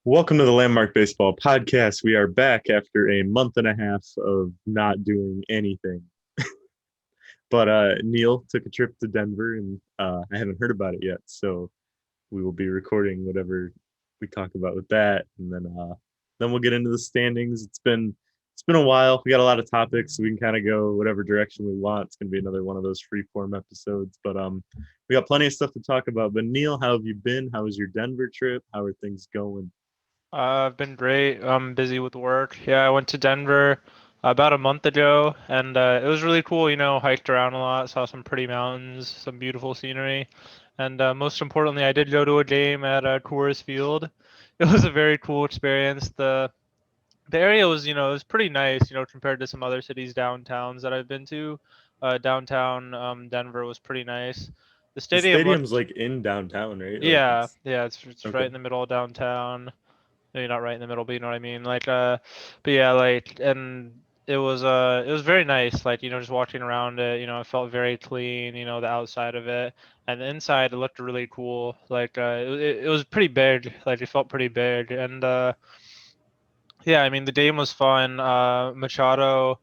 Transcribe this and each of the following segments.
Welcome to the Landmark Baseball Podcast. We are back after a month and a half of not doing anything. But Neil took a trip to Denver and I haven't heard about it yet. So we will be recording whatever we talk about with that. And then we'll get into the standings. It's been a while. We got a lot of topics, so we can kind of go whatever direction we want. It's gonna be another one of those free form episodes. But we got plenty of stuff to talk about. But Neil, how have you been? How was your Denver trip? How are things going? I've been great. I'm busy with work. Yeah, I went to Denver about a month ago, and it was really cool. Hiked around a lot, saw some pretty mountains, some beautiful scenery, and most importantly, I did go to a game at Coors Field. It was a very cool experience. The area was, it was pretty nice, compared to some other cities downtowns that I've been to. Downtown Denver was pretty nice. The The stadium stadium's looked, like in downtown, right? Like yeah, it's yeah, it's right okay. in the middle of downtown. Maybe not right in the middle, but you know what I mean. But yeah, and it was very nice. Just walking around it, it felt very clean. The outside of it, and the inside it looked really cool. It was pretty big. Like it felt pretty big, and yeah, I mean the game was fun. Machado.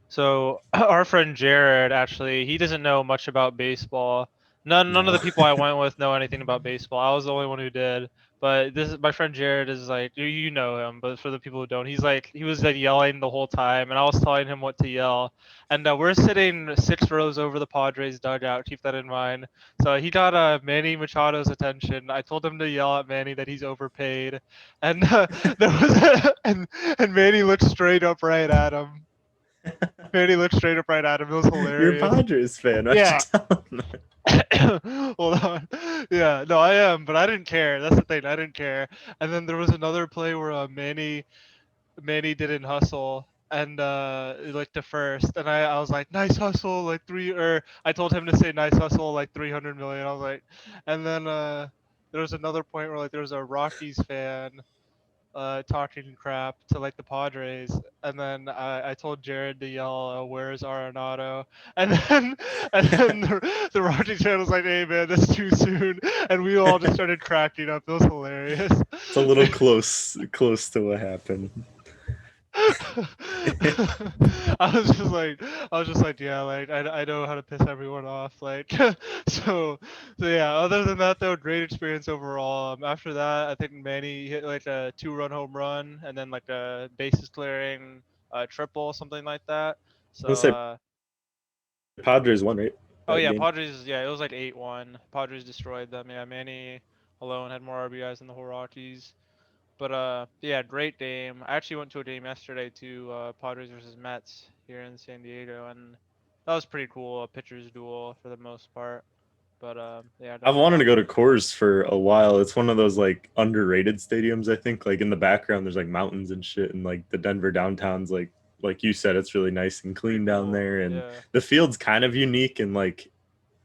So our friend Jared actually, he doesn't know much about baseball. None of No. the people I went with know anything about baseball. I was the only one who did. But my friend Jared is like you know him, but for the people who don't, he was like yelling the whole time, and I was telling him what to yell. And we're sitting 6 rows over the Padres dugout. Keep that in mind. So he got Manny Machado's attention. I told him to yell at Manny that he's overpaid, and there was and Manny looked straight up right at him. Manny looked straight up right at him. It was You're a hilarious. Padres fan. Why'd you Yeah. tell him that? Hold on. Yeah, no, I am, but I didn't care. That's the thing. I didn't care. And then there was another play where Manny didn't hustle and like to first, and I was like, nice hustle, like three, or I told him to say nice hustle, like 300 million. I was like, and then there was another point where like there was a Rockies fan talking crap to like the Padres, and then I told Jared to yell, "Where's Arenado?" And then the Rockies fan was like, "Hey man, that's too soon," and we all just started cracking up. It was hilarious. It's a little close to what happened. I was just like, yeah, like I know how to piss everyone off, like, so, so yeah. Other than that, though, great experience overall. After that, I think Manny hit like a 2-run home run, and then like a bases clearing triple, something like that. Let's So, say Padres won, right? oh That yeah, game. Padres, yeah, it was like 8-1. Padres destroyed them. Yeah, Manny alone had more RBIs than the whole Rockies. But yeah, great game. I actually went to a game yesterday too, Padres versus Mets here in San Diego, and that was pretty cool. A pitcher's duel for the most part. But yeah, I've definitely wanted to got. go to Coors for a while. It's one of those like underrated stadiums, I think. Like in the background there's like mountains and shit, and like the Denver downtown's like you said, it's really nice and Pretty clean down cool. there, and Yeah. the field's kind of unique and like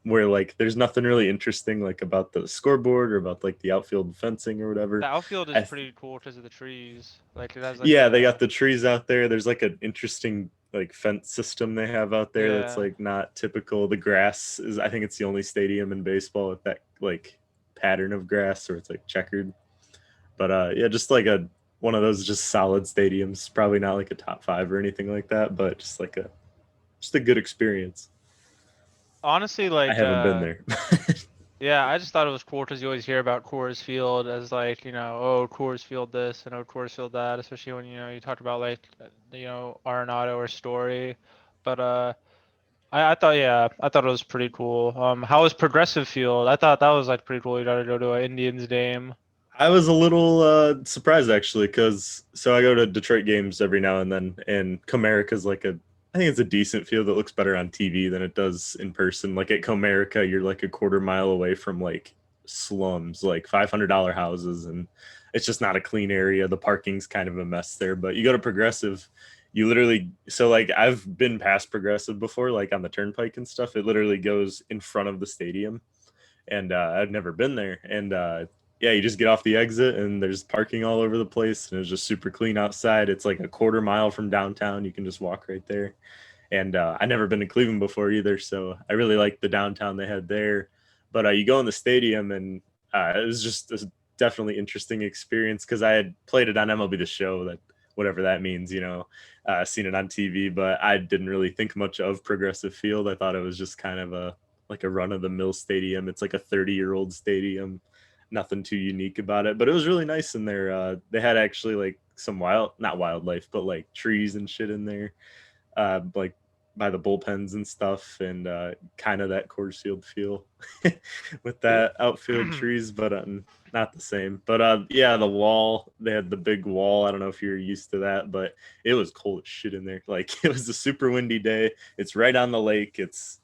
where like there's nothing really interesting like about the scoreboard or about like the outfield fencing or The whatever. outfield is I pretty cool because of the trees. Like it has like Yeah, they got a the trees out there. There's like an interesting like fence system they have out there that's yeah. like not typical. The grass is, I think it's the only stadium in baseball with that like pattern of grass or it's like checkered. But yeah, just like a one of those just solid stadiums. Probably not like a top five or anything like that, but just a good experience. Honestly, I haven't been there. yeah, I just thought it was cool because you always hear about Coors Field as like, oh, Coors Field this and oh, Coors Field that, especially when, you talk about like, Arenado or Story. But I thought, yeah, I thought it was pretty cool. How was Progressive Field? I thought that was like pretty cool. You got to go to an Indians game. I was a little surprised actually because so I go to Detroit games every now and then, and Comerica's like a I think it's a decent field that looks better on TV than it does in person. Like at Comerica, you're like a quarter mile away from like slums, like $500 houses, and it's just not a clean area. The parking's kind of a mess there. But you go to Progressive, you literally so like I've been past Progressive before, like on the turnpike and stuff. It literally goes in front of the stadium, and I've never been there, and yeah, you just get off the exit and there's parking all over the place, and it's just super clean outside. It's like a quarter mile from downtown. You can just walk right there. And I never been to Cleveland before either, so I really like the downtown they had there. But you go in the stadium, and it was just a definitely interesting experience because I had played it on MLB The Show, that whatever that means, seen it on TV, but I didn't really think much of Progressive Field. I thought it was just kind of a like a run of the mill stadium. It's like a 30-year-old stadium, nothing too unique about it, but it was really nice in there. They had actually like some not wildlife, but like trees and shit in there, like by the bullpens and stuff, and kind of that Coors Field feel with that outfield trees, but not the same. But yeah, the wall, they had the big wall. I don't know if you're used to that, but it was cold as shit in there. Like it was a super windy day. It's right on the lake. It's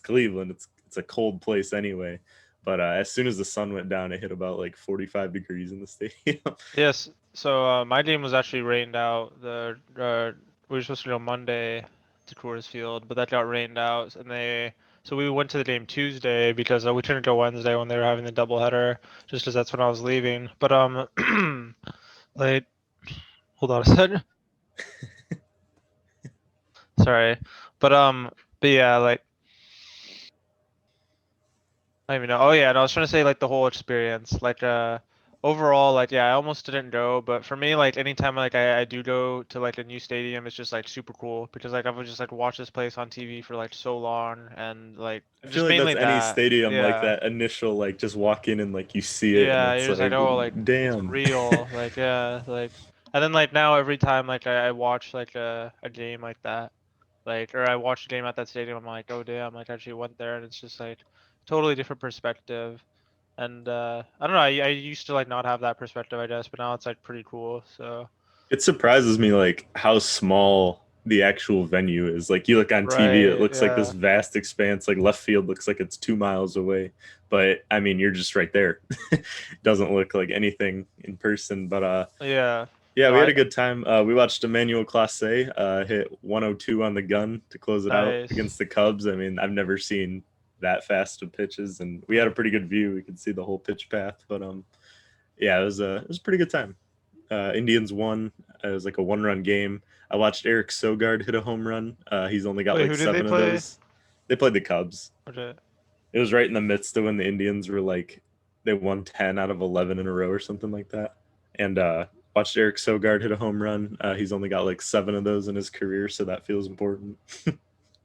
Cleveland. It's a cold place anyway. But as soon as the sun went down, it hit about like 45 degrees in the stadium. Yes. So my game was actually rained out. We were supposed to go Monday to Coors Field, but that got rained out, and so we went to the game Tuesday because we couldn't go Wednesday when they were having the doubleheader, just because that's when I was leaving. But like, hold on a second. Sorry, but yeah, like. I don't even know. Oh yeah, and I was trying to say like the whole experience, like overall, like yeah, I almost didn't go, but for me, like anytime like I do go to like a new stadium, it's just like super cool because like I've just like watched this place on TV for like so long, and like I feel just like mainly that's any that. stadium, like Yeah, that initial, like just walk in and like you see it and yeah, it's you're just like, like, oh, like it's damn. real, like yeah, like, and then like now every time like I watch like a game like that, like, or I watch a game at that stadium, I'm like, oh damn, like I actually went there, and it's just like totally different perspective. And I don't know, I used to like not have that perspective, I guess, but now it's like pretty cool. So It surprises me like how small the actual venue is. Like you look on TV, it right, looks like this yeah, vast expanse. Like left field looks like it's 2 miles away, but I mean you're just right there. It doesn't look like anything in person. But yeah. yeah, No, we had I a good time. We watched Emmanuel Clase hit 102 on the gun to close it out nice. against the Cubs. I mean, I've never seen that fast of pitches, and we had a pretty good view. We could see the whole pitch path. But yeah, it was a pretty good time. Indians won. It was like a one-run game. I watched Eric Sogard hit a home run. He's only got Wait, like who did they seven of play? those. They played the Cubs. Okay. It was right in the midst of when the Indians were like they won 10 out of 11 in a row or something like that. And watched Eric Sogard hit a home run. He's only got like 7 of those in his career, so that feels important.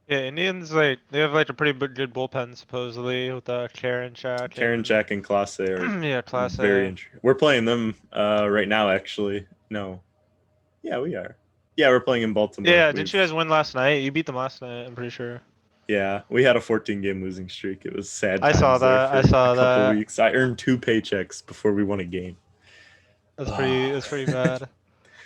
Yeah, Indians like they have like a pretty good bullpen supposedly with Karen Shack Karen and Jack and Clase are yeah, Class very A. interesting. We're playing them right now, actually. No, yeah, we are. Yeah, we're playing in Baltimore. Yeah, didn't We've you guys win last night? You beat them last night, I'm pretty sure. Yeah, we had a 14-game losing streak. It was sad I saw times there that. I for a saw couple that. weeks. I earned 2 paychecks before we won a game. That's pretty. Oh, That's pretty bad.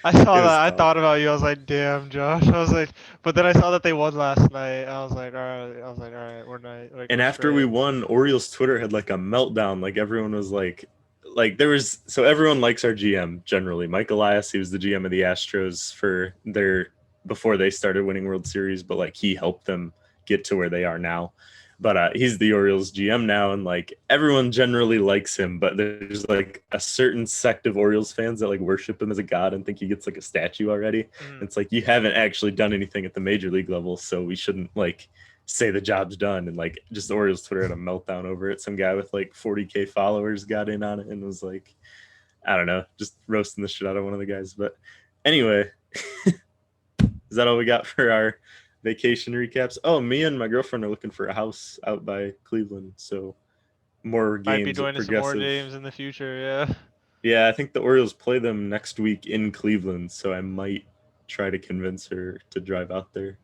I saw it was that. I tough. thought about you. I was like, damn, Josh. I was like, but then I saw that they won last night. I was like, all right. I was like, all right, we're not like And we're after we straight. won, Orioles Twitter had like a meltdown. Like everyone was like there was so everyone likes our GM generally. Mike Elias, he was the GM of the Astros for their before they started winning World Series, but like he helped them get to where they are now. But he's the Orioles GM now, and like everyone generally likes him. But there's like a certain sect of Orioles fans that like worship him as a god and think he gets like a statue already. Mm. It's like you haven't actually done anything at the major league level, so we shouldn't like say the job's done. And like just the Orioles Twitter had a meltdown over it. Some guy with like 40K followers got in on it and was like, I don't know, just roasting the shit out of one of the guys. But anyway, is that all we got for our vacation recaps? Oh, me and my girlfriend are looking for a house out by Cleveland, so more Might be games at joining some more Progressive. games in the future. Yeah. Yeah, I think the Orioles play them next week in Cleveland, so I might try to convince her to drive out there.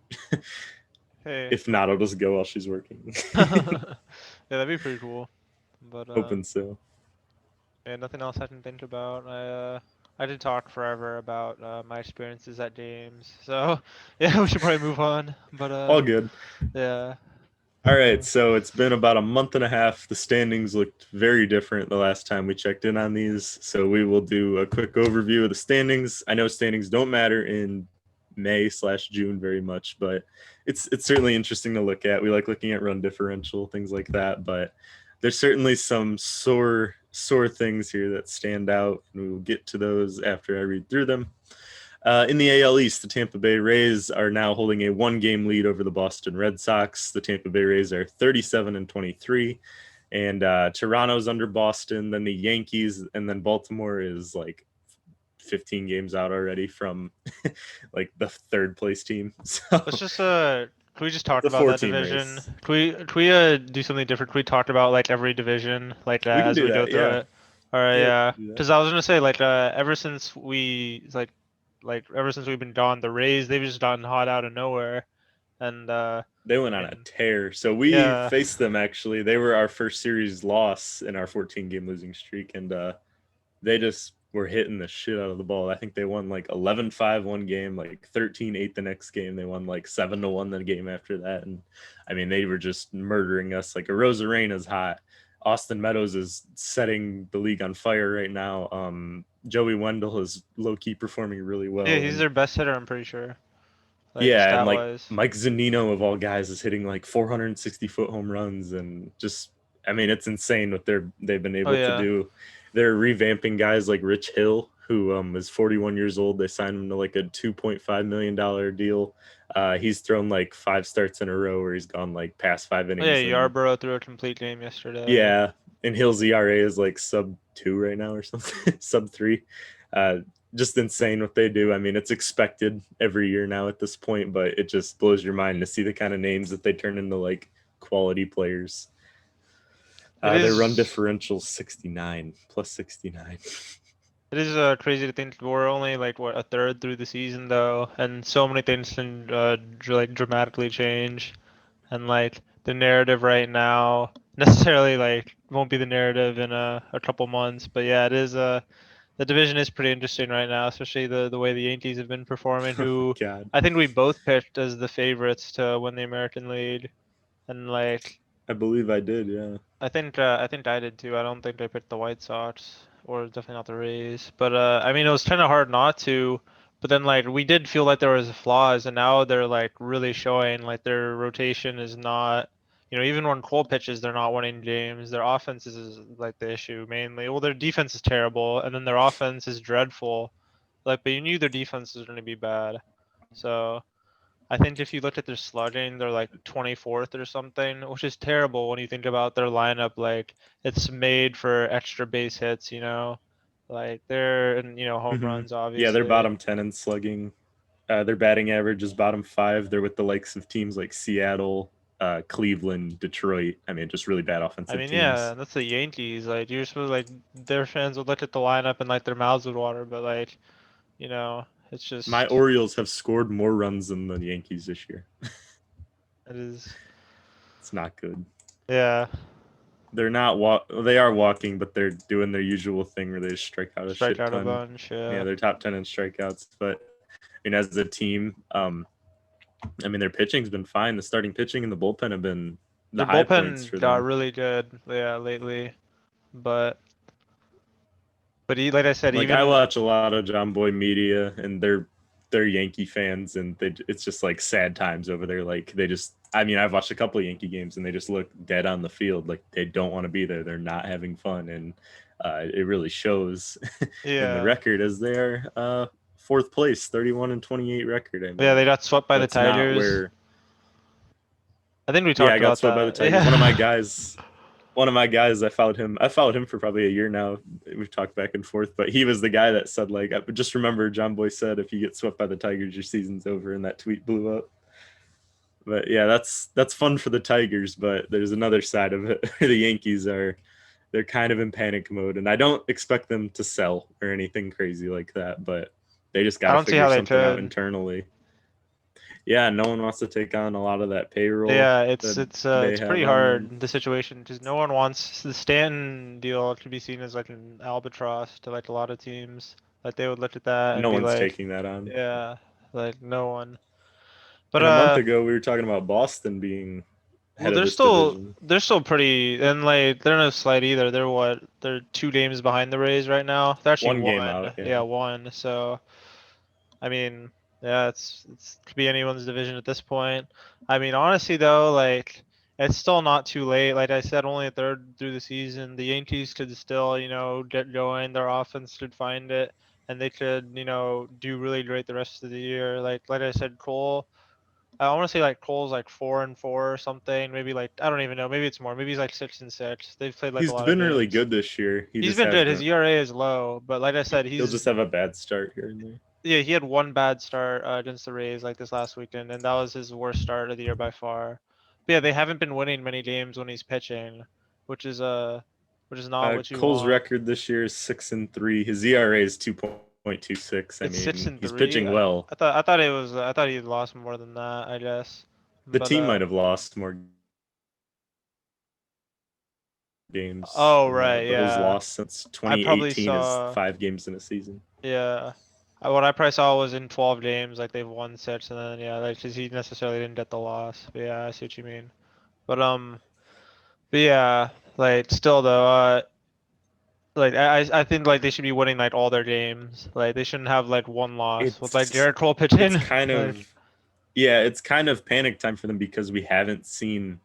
Hey. If not, I'll just go while she's working. Yeah, that'd be pretty cool. But Hoping so. yeah, nothing else I can think about. I did talk forever about my experiences at games. So yeah, we should probably move on. But All good. yeah. All right, So, so it's been about a month and a half. The standings looked very different the last time we checked in on these. So we will do a quick overview of the standings. I know standings don't matter in May/June very much, but it's certainly interesting to look at. We like looking at run differential, things like that. But there's certainly some sore things here that stand out, and we will get to those after I read through them. In the AL East, the Tampa Bay Rays are now holding a 1-game lead over the Boston Red Sox. The Tampa Bay Rays are 37 and 23. and Toronto's under Boston, then the Yankees, and then Baltimore is like 15 games out already from like the third place team. So Let's just can we just talk it's a about that four-team division? race. Can we do something different? Can we talk about like every division like We that can as do we go that. through Yeah. it? All right, Yeah, we yeah. can do that. Because I was gonna say ever since ever since we've been gone, the Rays they've just gotten hot out of nowhere, and They went I on a mean tear. So we yeah, faced them actually. They were our first series loss in our 14 game losing streak, and they just were hitting the shit out of the ball. I think they won like 11-5 one game, like 13-8 the next game. They won like 7-1 the game after that. And I mean, they were just murdering us. Like a Rosarena's hot. Austin Meadows is setting the league on fire right now. Joey Wendell is low key performing really yeah, well. he's And their best hitter, I'm pretty sure, like yeah, and stat like wise. Mike Zunino of all guys is hitting like 460-foot home runs, and just I mean it's insane what they've been Oh able to yeah, do. They're revamping guys like Rich Hill, who is 41 years old. They signed him to like a $2.5 million deal. He's thrown like 5 starts in a row where he's gone like past five oh yeah, innings, and Yarborough threw a complete game yesterday. yeah, and Hill's ERA is like sub 2 right now or something, sub 3. Uh, just insane what they do. I mean, it's expected every year now at this point, but it just blows your mind to see the kind of names that they turn into like quality players. It Their run is. differential 69 plus 69. It is crazy to think we're only like what a third through the season though, and so many things can like dramatically change. And like the narrative right now necessarily like won't be the narrative in a couple months. But yeah, it is the division is pretty interesting right now, especially the way the Yankees have been performing. Oh my Who god. I think we both picked as the favorites to win the American League, and like I believe I did, yeah. I think I did too. I don't think I picked the White Sox or definitely not the Rays. But I mean it was kind of hard not to. But then like we did feel like there was flaws, and now they're like really showing like their rotation is not. Even when Cole pitches, they're not winning games. Their offense is like the issue mainly. Well, their defense is terrible, and then their offense is dreadful. Like, but you knew their defense was going to be bad. So I think if you look at their slugging, they're like 24th or something, which is terrible when you think about their lineup. Like it's made for extra base hits, like they're and home Hmm. runs Yeah, they're obviously. bottom 10 in slugging. Their batting average is bottom 5. They're with the likes of teams like Seattle, Cleveland, Detroit. I mean, just really bad I offensive mean, yeah, teams. that's the Yankees. Like you're supposed like their fans would look at the lineup and like their mouths would water, but like it's My just Orioles have scored more runs than the Yankees this year. it is. It's not good. Yeah, They're not walk. They are walking, but they're doing their usual thing where they just strike out a strike shit out a ton. bunch. Yeah, Yeah, they're top 10 in strikeouts. But I mean, as a team, I mean, their pitching's been fine. The starting pitching and the bullpen have been the their high points bullpen for got them. really good. Yeah, lately, but like I said, Like I even watch a lot of John Boy media, and they're Yankee fans, and it's just like sad times over there. Like they just, I mean, I've watched a couple of Yankee games, and they just look dead on the field. Like they don't want to be there. They're not having fun, and it really shows in the yeah. record as they're fourth place, 31-28 record. I Yeah, they mean, got swept by the that's not Tigers. where. I think we Yeah, I talked got about swept by the that. Tigers. One of my Yeah. guys I followed him. I followed him for probably a year now. We've talked back and forth, but he was the guy that said like, I just remember John Boy said, if you get swept by the Tigers, your season's over, and that tweet blew up. But yeah, that's fun for the Tigers, but there's another side of it. The Yankees they're kind of in panic mode, and I don't expect them to sell or anything crazy like that, but they just got I to don't see figure how they something out could. internally. Yeah, no one wants to take on a lot of that payroll Yeah, that they it's have pretty on them. hard the situation because no one wants the Stanton deal to be seen as like an albatross to like a lot of teams. Like they would look at that and No be one's like, taking that on. yeah, like no one. But And a month ago, we were talking about Boston being well, head of this division. they're still pretty, and like they're no slight either. They're 2 games behind the Rays right now. They're actually One game one, out, yeah. yeah, one. So I mean, yeah, it's could be anyone's division at this point. I mean, honestly though, like it's still not too late. Like I said, only a third through the season. The Yankees could still, get going. Their offense could find it, and they could, do really great the rest of the year. Like I said, Cole. I want to say like Cole's like 4-4 or something. Maybe like I don't even know. Maybe it's more. Maybe he's like 6-6. They've played like a He's lot of been really games. good this year. He He's just been good. His hasn't. ERA is low, but like I said, He'll he's just have a bad start here and there. yeah, he had one bad start against the Rays like this last weekend, and that was his worst start of the year by far. But yeah, they haven't been winning many games when he's pitching, which is which is not what you Cole's want. record this year is 6-3. His ERA is 2.26. I It's six mean, and he's three. pitching well. I thought he lost more than that, I guess. The But team might have lost more games. oh right, The Bulls yeah. lost since I probably 2018 is saw 5 games in a season. yeah. What I probably saw was in 12 games, like they've won 6, and then yeah, like 'cause he necessarily didn't get the loss. But yeah, I see what you mean. But but yeah, like still though, like I think like they should be winning like all their games. Like they shouldn't have like one loss with like It's Garrett Cole it's pitching. kind Like of yeah, it's kind of panic time for them because we haven't seen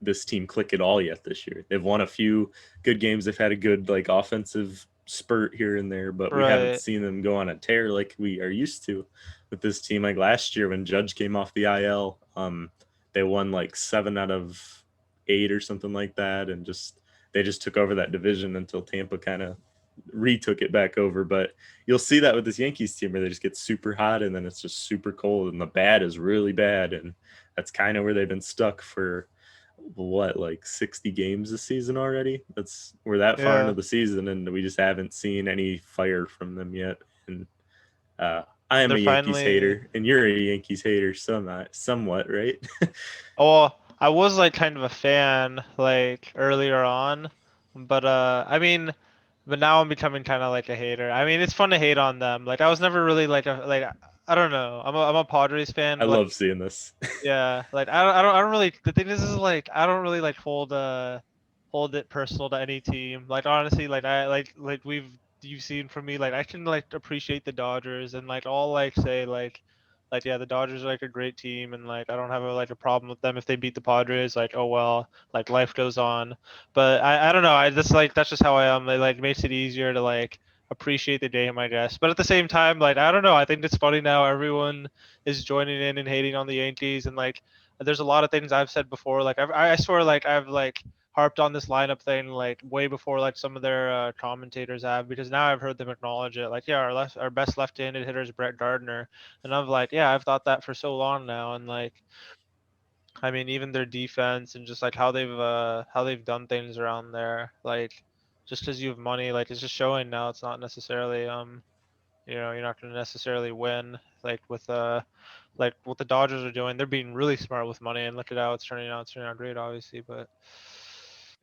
this team click at all yet this year. They've won a few good games. They've had a good like offensive spurt here and there, but we haven't right, seen them go on a tear like we are used to with this team. Like last year when Judge came off the IL, they won like 7 out of 8 or something like that, and just they just took over that division until Tampa kind of retook it back over. But you'll see that with this Yankees team where they just get super hot and then it's just super cold and the bad is really bad, and that's kind of where they've been stuck for what, like 60 games this season already. That's we're that far into yeah. the season and we just haven't seen any fire from them yet. And I am They're a Yankees finally. hater and you're a Yankees hater somewhat, right? Oh, I was like kind of a fan like earlier on, but I mean, but now I'm becoming kind of like a hater. I mean, it's fun to hate on them. Like I was never really like a like I don't know. I'm a Padres fan, I but like love seeing this. yeah, like I don't really. The thing is like I don't really like hold it personal to any team. Like honestly, like I like you've seen from me, like I can like appreciate the Dodgers and like all like say like yeah, the Dodgers are like a great team and like I don't have like a problem with them if they beat the Padres. Like oh well, like life goes on. But I don't know. I just like that's just how I am. It like makes it easier to like appreciate the game, I guess. But at the same time, like I don't know. I think it's funny now. Everyone is joining in and hating on the Yankees, and like there's a lot of things I've said before. Like I swear, like I've like harped on this lineup thing like way before like some of their commentators have, because now I've heard them acknowledge it. Like yeah, our best left-handed hitter is Brett Gardner, and I'm like yeah, I've thought that for so long now, and like I mean even their defense and just like how they've done things around there, like just because you have money, like it's just showing now. It's not necessarily you know you're not going to necessarily win like what the Dodgers are doing. They're being really smart with money, and look at how it's turning out. It's turning out great, obviously. But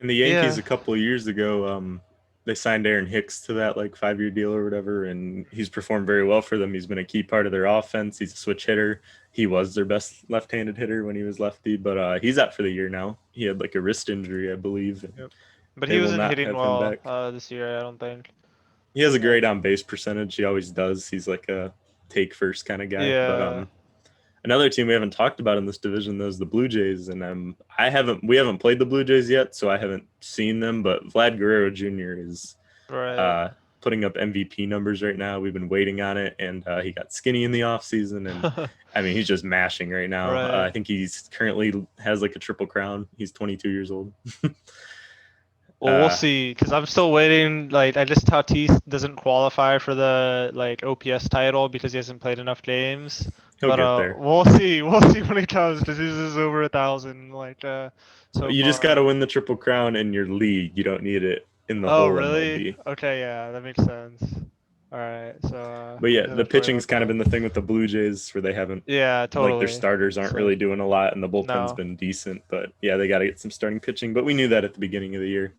And the Yankees yeah, a couple of years ago, they signed Aaron Hicks to that like 5 year deal or whatever, and he's performed very well for them. He's been a key part of their offense. He's a switch hitter. He was their best left-handed hitter when he was lefty, but he's out for the year now. He had like a wrist injury, I believe, and yep. But they he will wasn't not hitting have him well back. this year, I don't think. He has a Like great on base percentage. He always does. He's like a take first kind of guy. But yeah, another team we haven't talked about in this division though is the Blue Jays, and we haven't played the Blue Jays yet, so I haven't seen them. But Vlad Guerrero Jr. is right. uh, putting up MVP numbers right now. We've been waiting on it, and he got skinny in the offseason, and I mean he's just mashing right now. Right. I think he's currently has like a triple crown. He's 22 years old. Well, we'll uh, see, because I'm still waiting. Like, I just Tatis doesn't qualify for the like OPS title because he hasn't played enough games. he'll But get there. we'll see. We'll see when it comes, because his is over 1,000. Like so You just got to far. win the triple crown in your league. You don't need it in the Oh, whole really? MLB. Okay, yeah, that makes sense. All right, so But yeah, I the have to worry pitching's about kind of that. been the thing with the Blue Jays where they haven't Yeah, like their totally. starters aren't So really doing a lot and the bullpen's no. been decent. But yeah, they got to get some starting pitching. But we knew that at the beginning of the year.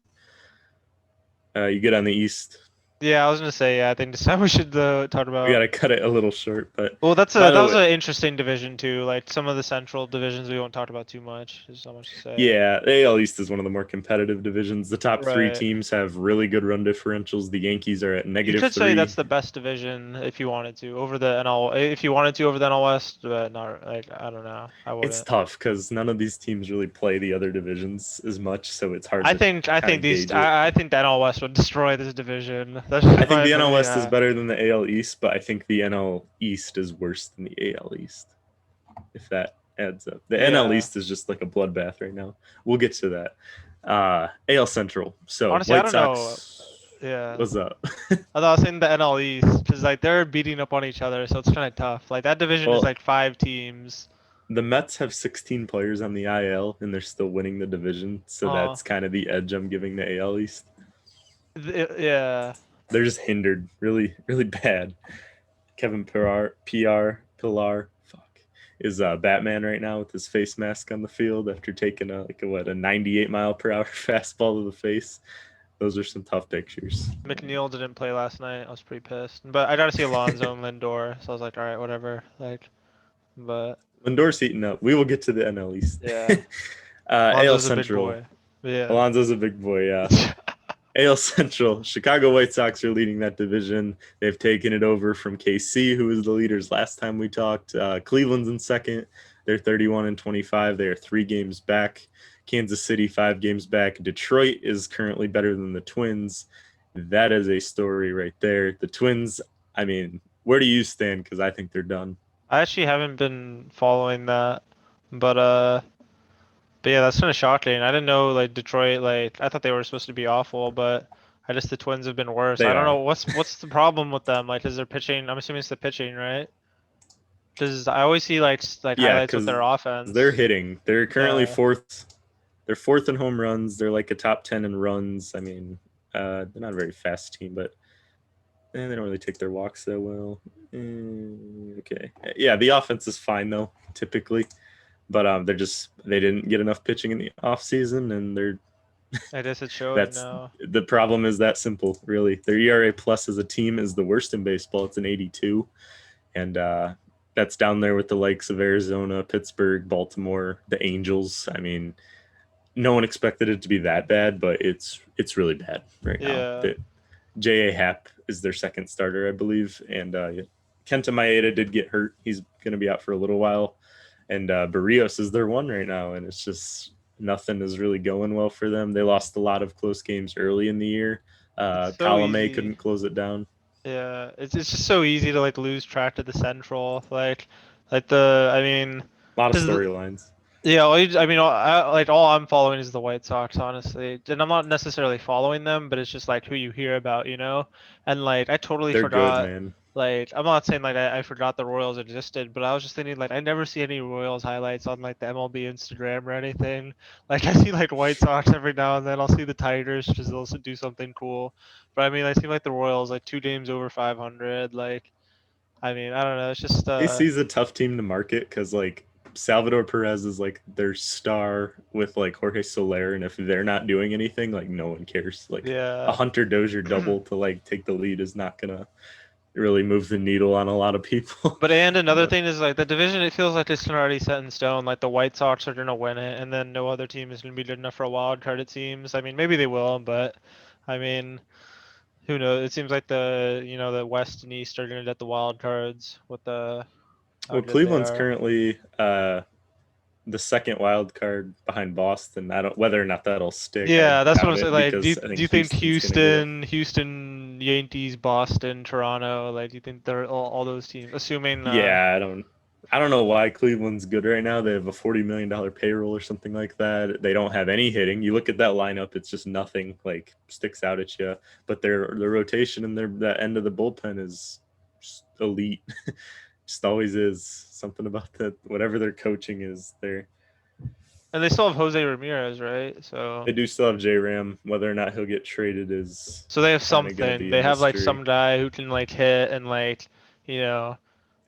You get on the East. Yeah, I was gonna say. Yeah, I think this time we should talk We got about. to cut it a little short. But Well, by that the was way, an interesting division too. Like some of the central divisions we won't talk about too much. There's not much to say. yeah, the AL East is one of the more competitive divisions. The top three Right. teams have really good run differentials. The Yankees are at You negative could say that's three. the best division if you wanted to over the NL. If you wanted to over the NL West, but not like I don't know. I It's wouldn't. tough because none of these teams really play the other divisions as much, so it's hard to kind of gauge it. I think the NL West would destroy this division. That's just I think my the NL opinion. West is Yeah. better than the AL East, but I think the NL East is worse than the AL East. If that adds up. The NL Yeah. East is just like a bloodbath right now. We'll get to that. AL Central. So Honestly, I White don't know. Sox. Yeah. What's up? I thought I was saying the NL East because like they're beating up on each other, so it's kind of tough. Like that division is Well, like 5 teams. the Mets have 16 players on the IL, and they're still winning the division. So Uh, that's kind of the edge I'm giving the AL East. yeah. They're just hindered really, really bad. Kevin Pillar, fuck, is Batman right now with his face mask on the field after taking a 98-mile-per-hour fastball to the face. Those are some tough pictures. McNeil didn't play last night. I was pretty pissed. But I got to see Alonso and Lindor, so I was like, all right, whatever. Like, but Lindor's heating up. We will get to the NL East. yeah, AL Alonso's a big Central. boy. Yeah. Alonso's a big boy, yeah. AL Central, Chicago White Sox are leading that division. They've taken it over from KC, who was the leaders last time we talked. Cleveland's in second. They're 31-25. They are 3 games back. Kansas City, 5 games back. Detroit is currently better than the Twins. That is a story right there. The Twins, I mean, where do you stand? Because I think they're done. I actually haven't been following that, but but yeah, that's kind of shocking. I didn't know like Detroit. Like I thought they were supposed to be awful, but I guess the Twins have been worse. They I don't know are. what's the problem with them. Like, is their pitching? I'm assuming it's the pitching, right? Because I always see like Yeah, highlights with because their they're offense. hitting. They're currently Yeah, fourth. They're fourth in home runs. They're like a top 10 in runs. I mean, they're not a very fast team, but they don't really take their walks that well. Okay, yeah, the offense is fine though, typically, but they didn't get enough pitching in the off season, and I guess it's showing that's now. the problem is that simple. Really, their ERA plus as a team is the worst in baseball. It's an 82, and that's down there with the likes of Arizona, Pittsburgh, Baltimore, the Angels. I mean, no one expected it to be that bad, but it's really bad right now. Yeah. J.A. Happ is their second starter, I believe, and Kenta Maeda did get hurt. He's going to be out for a little while, and Barrios is their one right now, and it's just nothing is really going well for them. They lost a lot of close games early in the year. It's so Colome easy. couldn't close it down. Yeah, it's just so easy to like lose track of the central. Like the I mean, A lot of because storylines. yeah, I mean, like all I'm following is the White Sox, honestly, and I'm not necessarily following them, but it's just like who you hear about, you know. And like I totally They're good, forgot. man. Like I'm not saying like I forgot the Royals existed, but I was just thinking like I never see any Royals highlights on like the MLB Instagram or anything. Like I see like White Sox every now and then. I'll see the Tigers because they'll also do something cool. But I mean, I see like the Royals like 2 games over 500. Like I mean, I don't know. It's just AC's a tough team to market because like Salvador Perez is like their star with like Jorge Soler, and if they're not doing anything, like no one cares. Like a yeah. Hunter Dozier double to like take the lead is not gonna really move the needle on a lot of people. But and another But thing is like the division. It feels like it's already set in stone. Like the White Sox are gonna win it, and then no other team is gonna be good enough for a wild card. It seems. I mean, maybe they will, but I mean, who knows? It seems like the West and East are gonna get the wild cards with the how well, good they Cleveland's are. currently the second wild card behind Boston. I don't whether or not that'll stick. I Yeah, that's what I'm doubt saying. it Like, because I do think you think Houston's gonna get it. Houston, Yankees, Boston, Toronto? Like, do you think they're all those teams? Assuming, Yeah, I don't know why Cleveland's good right now. They have a $40 million payroll or something like that. They don't have any hitting. You look at that lineup; it's just nothing like sticks out at you. But their rotation and their that end of the bullpen is just elite. Just always is something about that. Whatever their coaching is, and they still have Jose Ramirez, right? So. they do still have J Ram. Whether or not he'll get traded is So they have kind of going to something. be a They have like mystery. some guy who can like hit and like, you know,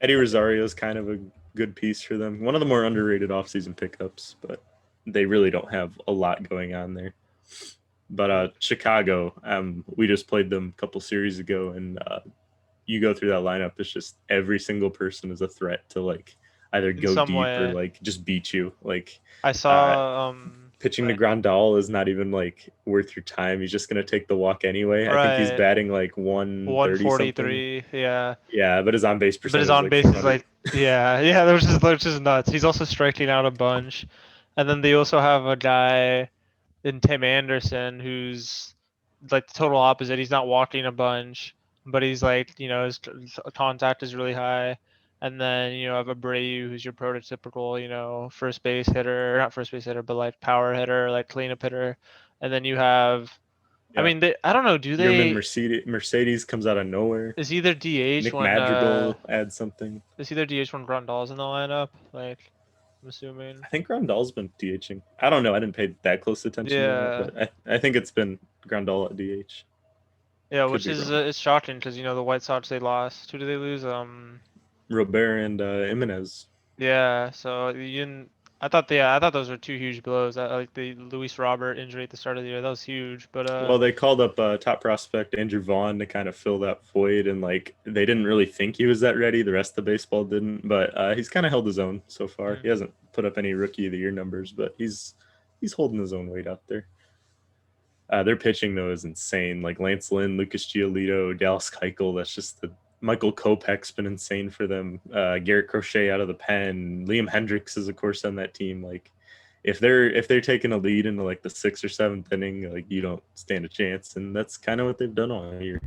Eddie Rosario is kind of a good piece for them. One of the more underrated offseason pickups, but they really don't have a lot going on there. But Chicago, we just played them a couple series ago, and you go through that lineup, it's just every single person is a threat to like either in go some deep or way. like just beat you. Like I uh, saw pitching to like Grandal is not even like worth your time. He's just gonna take the walk anyway. I think he's right batting like 130 something. 143, yeah. Yeah, but his on base But his percentage is on like base is 200. like yeah, they're just nuts. He's also striking out a bunch. And then they also have a guy in Tim Anderson who's like the total opposite. He's not walking a bunch, but he's like, his contact is really high. And then you have Abreu, who's your prototypical, first base hitter, not first base hitter, but like power hitter, like cleanup hitter. And then you have, I Yeah. mean, I don't know, Yerman Mercedes comes out of nowhere. is either DH Nick when Madrigal adds something. is either DH when Grandal's in the lineup? Like, I'm assuming. I think Grandal's been DHing. I don't know. I didn't pay that close attention to that, Yeah, but I think it's been Grandal at DH. yeah, Could which be is wrong. it's shocking because the White Sox they lost. Who did they lose? Robert and Jimenez. Yeah. So you didn't. I thought those were two huge blows. Like the Luis Robert injury at the start of the year, that was huge. But Well, they called up top prospect Andrew Vaughn to kind of fill that void, and like they didn't really think he was that ready. The rest of the baseball didn't, but he's kind of held his own so far. He mm, hasn't put up any rookie of the year numbers, but he's holding his own weight out there. Their pitching though is insane. Like Lance Lynn, Lucas Giolito, Dallas Keuchel. That's just the Michael Kopech's been insane for them. Garrett Crochet out of the pen. Liam Hendricks is of course on that team. Like if they're taking a lead into like the sixth or seventh inning, like you don't stand a chance, and that's kind of what they've done all year.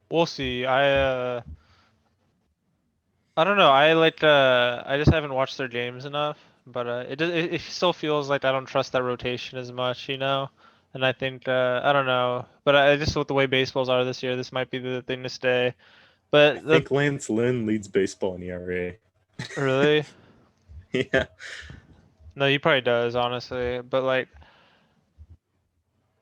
we'll see. I don't know. I just haven't watched their games enough, but it still feels like I don't trust that rotation as much. And I think I don't know, but I just with the way baseballs are this year, this might be the thing to stay. I But think Lance Lynn leads baseball in ERA. really, Yeah, no, he probably does, honestly. But like,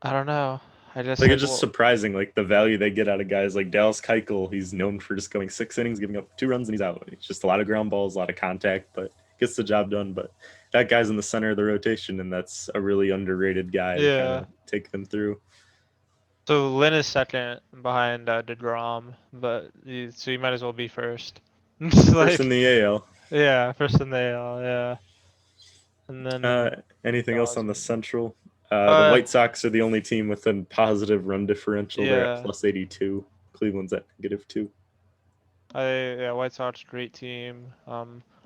I don't know. I just like like it's just well, surprising, like the value they get out of guys like Dallas Keuchel. He's known for just going 6 innings, giving up 2 runs, and he's out. It's just a lot of ground balls, a lot of contact, but gets the job done. But that guy's in the center of the rotation, and that's a really underrated guy to kind yeah. of take them through. So Lynn is second behind DeGrom, but so you might as well be first. It's First in like, the AL. yeah, first in the AL, yeah, and Uh, then Anything else Dawes. on the Central? The Uh, White Sox are the only team with a positive run differential. They're at yeah. plus 82. Cleveland's at -2. Yeah, White Sox, great team.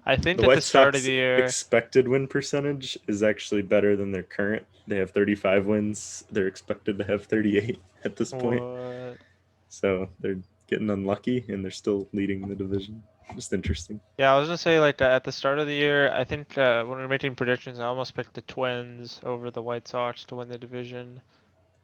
I think The at the White start of Sox the year, expected win percentage is actually better than their current. They have 35 wins. They're expected to have 38 at this point. what? So they're getting unlucky and they're still leading the division. Just interesting. Yeah, I was gonna say like at the start of the year, I think when we were making predictions, I almost picked the Twins over the White Sox to win the division.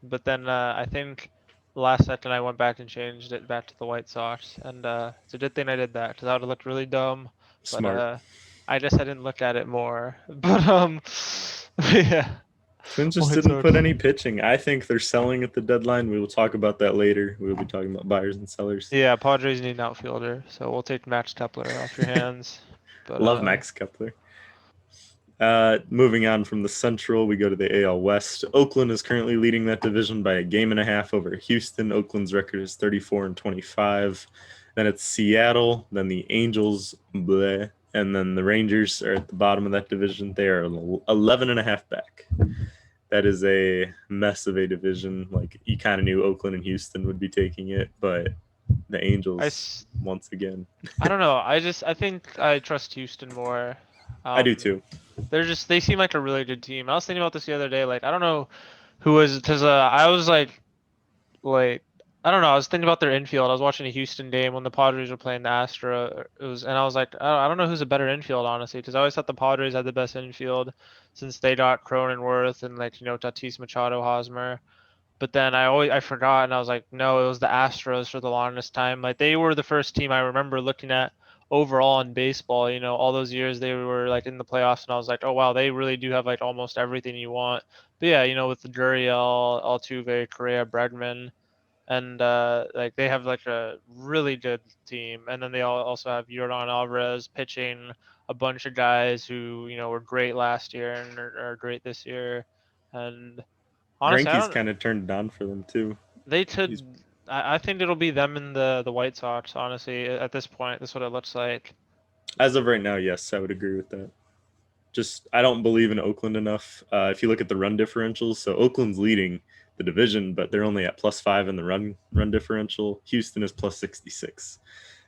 But then I think last second I went back and changed it back to the White Sox, and it's a good thing I did that because that would have looked really dumb. But Smart. I guess I didn't look at it more. But yeah, Twins just White didn't Sox. put any pitching. I think they're selling at the deadline. We will talk about that later. We will be talking about buyers and sellers. Yeah, Padres need an outfielder, so we'll take Max Kepler off your hands. But Love Max Kepler. Moving on from the Central, we go to the AL West. Oakland is currently leading that division by a game and a half over Houston. Oakland's record is 34-25. Then it's Seattle, then the Angels, bleh, and then the Rangers are at the bottom of that division. They are 11 and a half back. That is a mess of a division. Like you kind of knew Oakland and Houston would be taking it, but the Angels once again. I don't know. I think I trust Houston more. I do Um, too. they seem like a really good team. I was thinking about this the other day. Like I don't know who was because I was like I don't know. I was thinking about their infield. I was watching a Houston game when the Padres were playing the Astro. And I was like, I don't know who's a better infield, honestly, because I always thought the Padres had the best infield since they got Cronenworth and like Tatis Machado, Hosmer. But then I forgot and I was like, no, it was the Astros for the longest time. Like they were the first team I remember looking at overall in baseball. All those years they were like in the playoffs, and I was like, oh wow, they really do have like almost everything you want. But yeah, with the Gurriel, Altuve, Correa, Bregman and like they have like a really good team, and then they also have Yordan Alvarez pitching a bunch of guys who were great last year and are great this year, and honestly, I Greinke's don't. kind of turned it on for them too. They He's could. I think it'll be them and the White Sox. Honestly, at this point, that's what it looks like. as of right now, yes, I would agree with that. Just I don't believe in Oakland enough. If you look at the run differentials, so Oakland's leading the division, but they're only at +5 in the run differential. Houston is +66.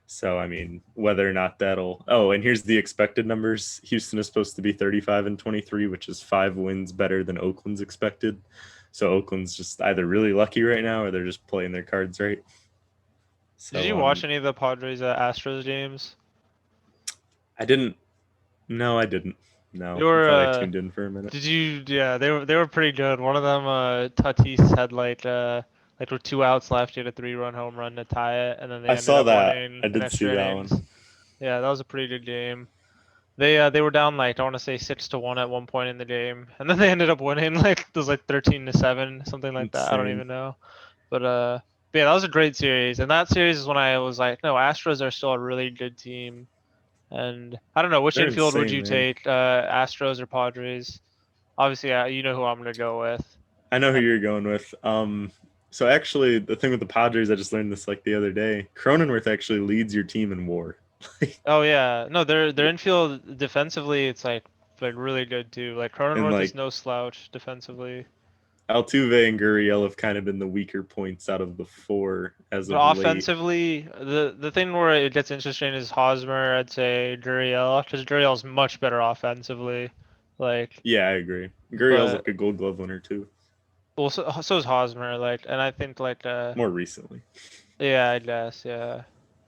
So I mean, whether or not that'll and here's the expected numbers. Houston is supposed to be 35-23, which is 5 wins better than Oakland's expected. So Oakland's just either really lucky right now or they're just playing their cards right. Did So you watch any of the Padres Astros games? I didn't. No, I didn't. They No, I were thought I tuned in for a minute. did you yeah, they were pretty good. One of them Tatis had like with 2 outs left, he had a 3-run home run to tie it, and then they I ended saw up that. winning I in did see extra that innings. one. Yeah, that was a pretty good game. They were down like I want to say 6-1 at one point in the game, and then they ended up winning like it was like 13-7, something like that. I don't Insane. even know. But yeah, that was a great series, and that series is when I was like, no, Astros are still a really good team. And I don't know, which They're infield would insane, you man. take, Astros or Padres? Obviously, you know who I'm gonna go with. I know who And you're going with. So actually, the thing with the Padres, I just learned this like the other day. Cronenworth actually leads your team in WAR. oh yeah, no, their infield defensively, it's like really good too. Like And Cronenworth is like no slouch defensively. Altuve and Gurriel have kind of been the weaker points out of the four as But of late. offensively, the thing where it gets interesting is Hosmer, I'd say Gurriel, because Gurriel's much better offensively. Like, Yeah, I agree. Gurriel's but like a Gold Glove winner too, well, so is Hosmer. Like, and I think more recently. yeah, I guess, yeah.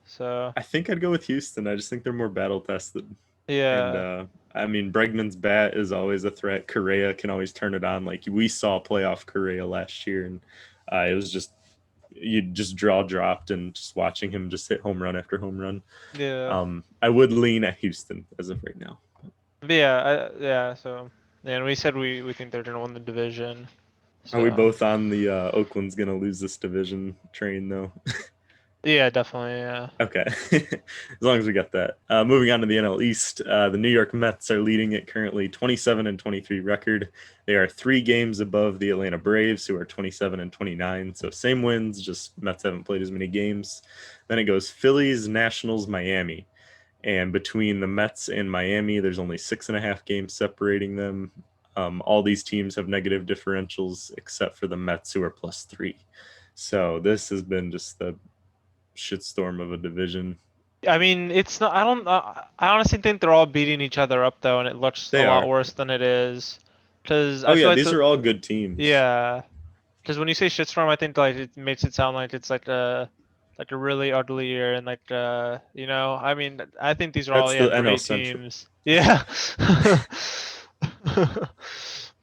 So I think I'd go with Houston. I just think they're more battle tested. And yeah, I mean, Bregman's bat is always a threat. Correa can always turn it on. Like we saw playoff Correa last year, and it was just you just draw dropped and just watching him just hit home run after home run. yeah, I would lean at Houston as of right now. but yeah, yeah. So yeah, and we said we think they're gonna win the division. Are we So both on the Oakland's gonna lose this division train though? yeah, definitely, yeah. Okay, as long as we got that. Moving on to the NL East, the New York Mets are leading it currently 27-23 record. They are 3 games above the Atlanta Braves, who are 27-29. So same wins, just Mets haven't played as many games. Then it goes Phillies, Nationals, Miami. And between the Mets and Miami, there's only 6.5 games separating them. All these teams have negative differentials except for the Mets, who are +3. So this has been just the shitstorm of a division. I mean, it's not. I don't. I honestly think they're all beating each other up though, and it looks a They lot are. worse than it is. Because Oh I feel yeah, like these are all good teams. yeah. Because when you say shitstorm, I think like it makes it sound like it's like a really ugly year and I mean, I think these are all That's the NL great Central. teams. Yeah.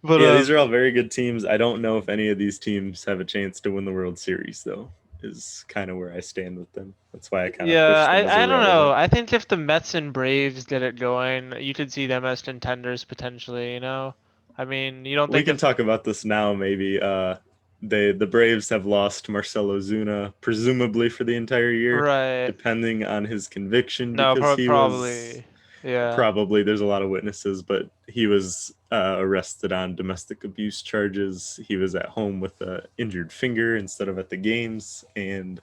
But Yeah, these are all very good teams. I don't know if any of these teams have a chance to win the World Series though. Is kind of where I stand with them. That's why I kind of yeah, push them as I don't know. irrelevant. I think if the Mets and Braves get it going, you could see them as contenders potentially, you know? I mean, you don't We think can if talk about this now. Maybe the Braves have lost Marcelo Ozuna presumably for the entire year, right. depending on his conviction, No, because he was probably. Yeah. probably there's a lot of witnesses, but he was arrested on domestic abuse charges. He was at home with an injured finger instead of at the games, and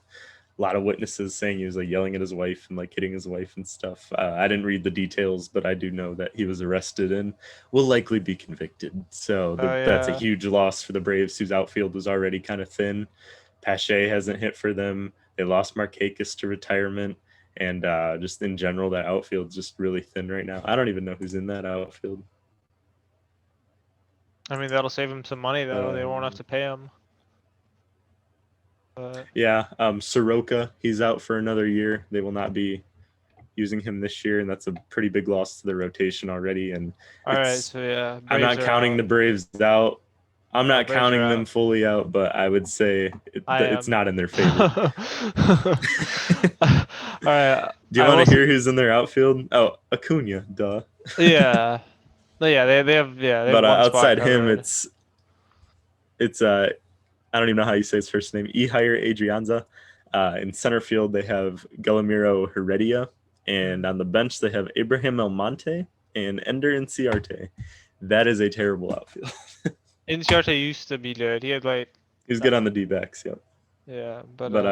a lot of witnesses saying he was like yelling at his wife and like hitting his wife and stuff. I didn't read the details, but I do know that he was arrested and will likely be convicted. So Oh that's a yeah. huge loss for the Braves, whose outfield was already kind of thin. Pache hasn't hit for them. They lost Markakis to retirement. And just in general, that outfield's just really thin right now. I don't even know who's in that outfield. I mean, that'll save them some money But though. They won't have to pay him. But yeah, Soroka, he's out for another year. They will not be using him this year, and that's a pretty big loss to the rotation already. And all right, it's so yeah, I'm Braves not are counting out. the Braves out. I'm No, not Braves are counting them out. fully out, but I would say I it's am. not in their favor. All right, Do you I want will. to hear who's in their outfield? Oh, Acuna, duh. Yeah, no, yeah, they have But one spot outside him, covered. it's I don't even know how you say his first name. Ehire Adrianza. In center field, they have Guillermo Heredia, and Mm. on the bench they have Abraham Almonte and Ender Inciarte. That is a terrible outfield. Inciarte used to be good. He had like, He's good that, on the D backs, yep. yeah, but But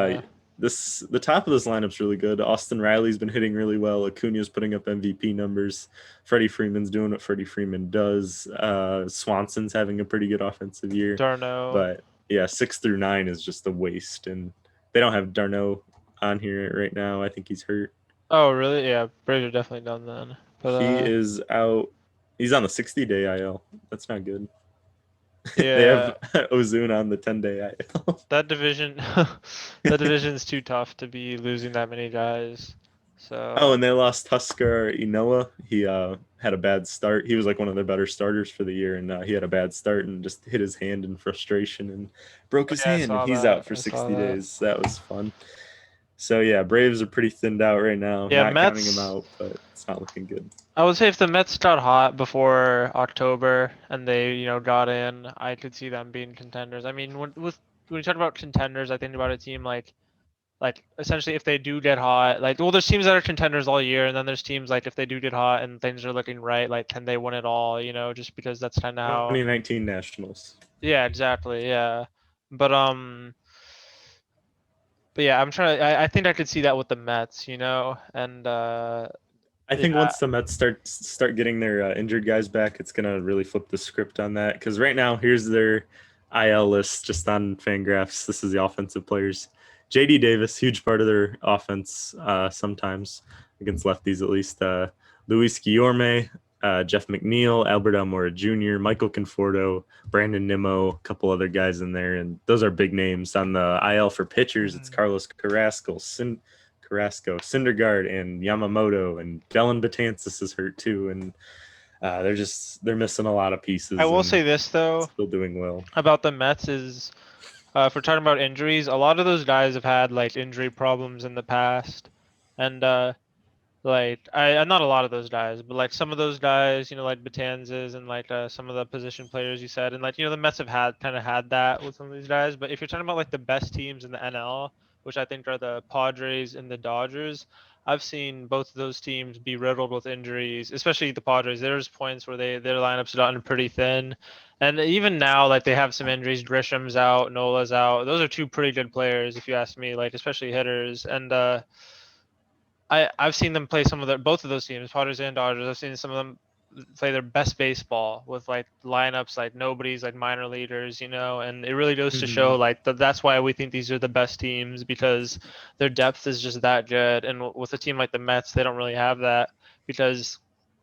the top of this lineup's really good. Austin Riley's been hitting really well. Acuna's putting up MVP numbers. Freddie Freeman's doing what Freddie Freeman does. Swanson's having a pretty good offensive year. Darno. But yeah, 6 through 9 is just a waste, and they don't have Darno on here right now. I think he's hurt. Oh, really? Yeah, Braves are definitely done then. But He is out. He's on the 60-day IL. That's not good. They have Yeah, Ozuna on the 10-day IL. that division, that division's too tough to be losing that many guys. Oh, So and they lost Husker Inoa. He had a bad start. He was like one of their better starters for the year, and he had a bad start and just hit his hand in frustration and broke his yeah, I hand, and saw he's out that. for I saw 60 that. days. That was fun. So yeah, Braves are pretty thinned out right now. Yeah, Not counting him Mets. out, but it's not looking good. I would say if the Mets got hot before October and they, got in, I could see them being contenders. I mean, when you talk about contenders, I think about a team like essentially if they do get hot, like well, there's teams that are contenders all year, and then there's teams like if they do get hot and things are looking right, like can they win it all? Just because that's kind of how. 2019 Nationals. Yeah, exactly. Yeah, but but yeah, I'm trying to. I think I could see that with the Mets, and I think yeah, once the Mets start getting their injured guys back, it's gonna really flip the script on that. Because right now, here's their IL list just on Fangraphs. This is the offensive players. JD Davis, huge part of their offense sometimes against lefties at least. Luis Guillorme, Jeff McNeil, Albert Almora Jr., Michael Conforto, Brandon Nimmo, a couple other guys in there, and those are big names. On the IL for pitchers, it's mm, Carlos Carrasco, Syndergaard, and Yamamoto, and Dylan Betances is hurt too, and they're missing a lot of I pieces will and say this though still doing well. about the Mets is if we're talking about injuries, a lot of those guys have had like injury problems in the past, and like not a lot of those guys, but like some of those guys, like Betanzas and like some of the position players you said, and like the Mets have had kind of had that with some of these guys. But if you're talking about like the best teams in the NL, which I think are the Padres and the Dodgers, I've seen both of those teams be riddled with injuries, especially the Padres. There's points where their lineups gotten pretty thin, and even now like they have some injuries. Grisham's out, Nola's out. Those are two pretty good players if you ask me, like especially hitters, and I've seen them play some of their both of those teams, Padres and Dodgers. I've seen some of them play their best baseball with like lineups like nobody's like minor leaguers, and it really goes to Mm-hmm. show like that's why we think these are the best teams because their depth is just that good. And with a team like the Mets, they don't really have that because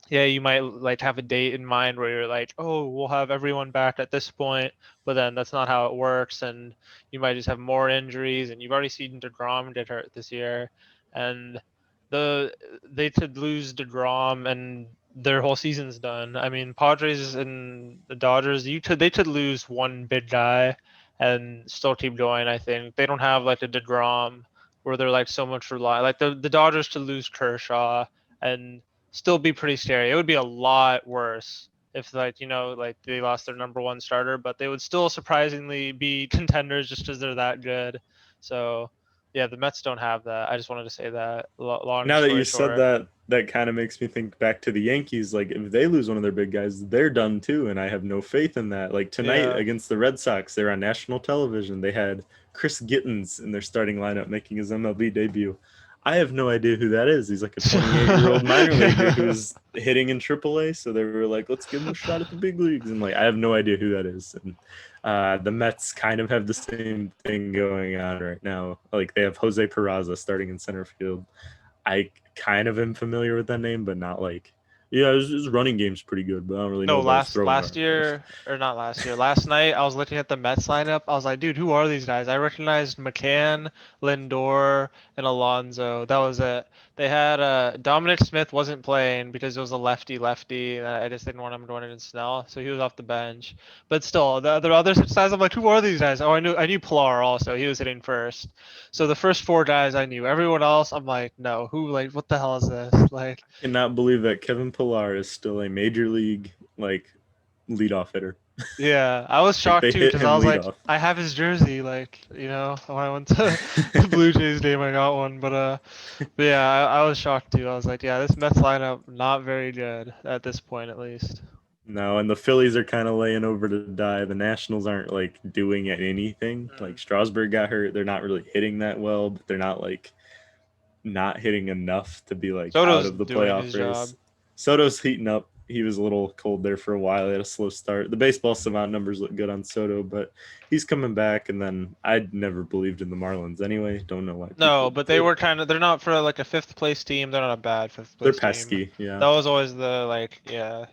yeah, you might like have a date in mind where you're like, oh, we'll have everyone back at this point, but then that's not how it works, and you might just have more injuries, and you've already seen DeGrom get hurt this year, and the they could lose DeGrom and their whole season's done. I mean, Padres and the Dodgers, they could lose one big guy and still keep going. I think they don't have like a DeGrom where they're like so much like the Dodgers to lose Kershaw and still be pretty scary. It would be a lot worse if like they lost their number one starter, but they would still surprisingly be contenders just because they're that good. So yeah, the Mets don't have that. I just wanted to say that. Long Now that you story said short. that, that kind of makes me think back to the Yankees. Like if they lose one of their big guys, they're done too, and I have no faith in that. Like tonight Yeah. against the Red Sox, they're on national television. They had Chris Gittens in their starting lineup making his MLB debut. I have no idea who that is. He's like a 28-year-old minor leaguer Yeah. who's hitting in AAA. So they were like, let's give him a shot at the big leagues. And like, I have no idea who that is. And the Mets kind of have the same thing going on right now. Like they have Jose Peraza starting in center field. I kind of am familiar with that name, but not like, yeah, his running game's pretty good, but I don't really know No, about his last throwing last arm. year or not last year, last night I was looking at the Mets lineup. I was like, dude, who are these guys? I recognized McCann, Lindor, and Alonso. That was it. They had Dominic Smith wasn't playing because it was a lefty, and I just didn't want him going against Snell, so he was off the bench. But still, the other six guys, I'm like, who are these guys? Oh, I knew Pilar also. He was hitting first. So the first four guys I knew. Everyone else, I'm like, no, who like what the hell is this? Like Cannot believe that Kevin Pillar is still a major league like leadoff hitter. yeah, I was Like shocked they too hit because I him was like, leadoff. I have his jersey, like, when I went to the Blue Jays game, I got one, but yeah, I was shocked too. I was like, yeah, this Mets lineup not very good at this point, at least. No, and the Phillies are kind of laying over to die. The Nationals aren't like doing anything. Like Mm. Strasburg got hurt. They're not really hitting that well, but they're not like not hitting enough to be like out Soto's of the doing playoff his job. race. Soto's heating up. He was a little cold there for a while. He had a slow start. The baseball savant numbers look good on Soto, but he's coming back. And then I'd never believed in the Marlins anyway. Don't know why No, people but they did. were they're not for like a fifth place team. They're not a bad fifth They're place team. pesky, yeah. That was always the like, yeah.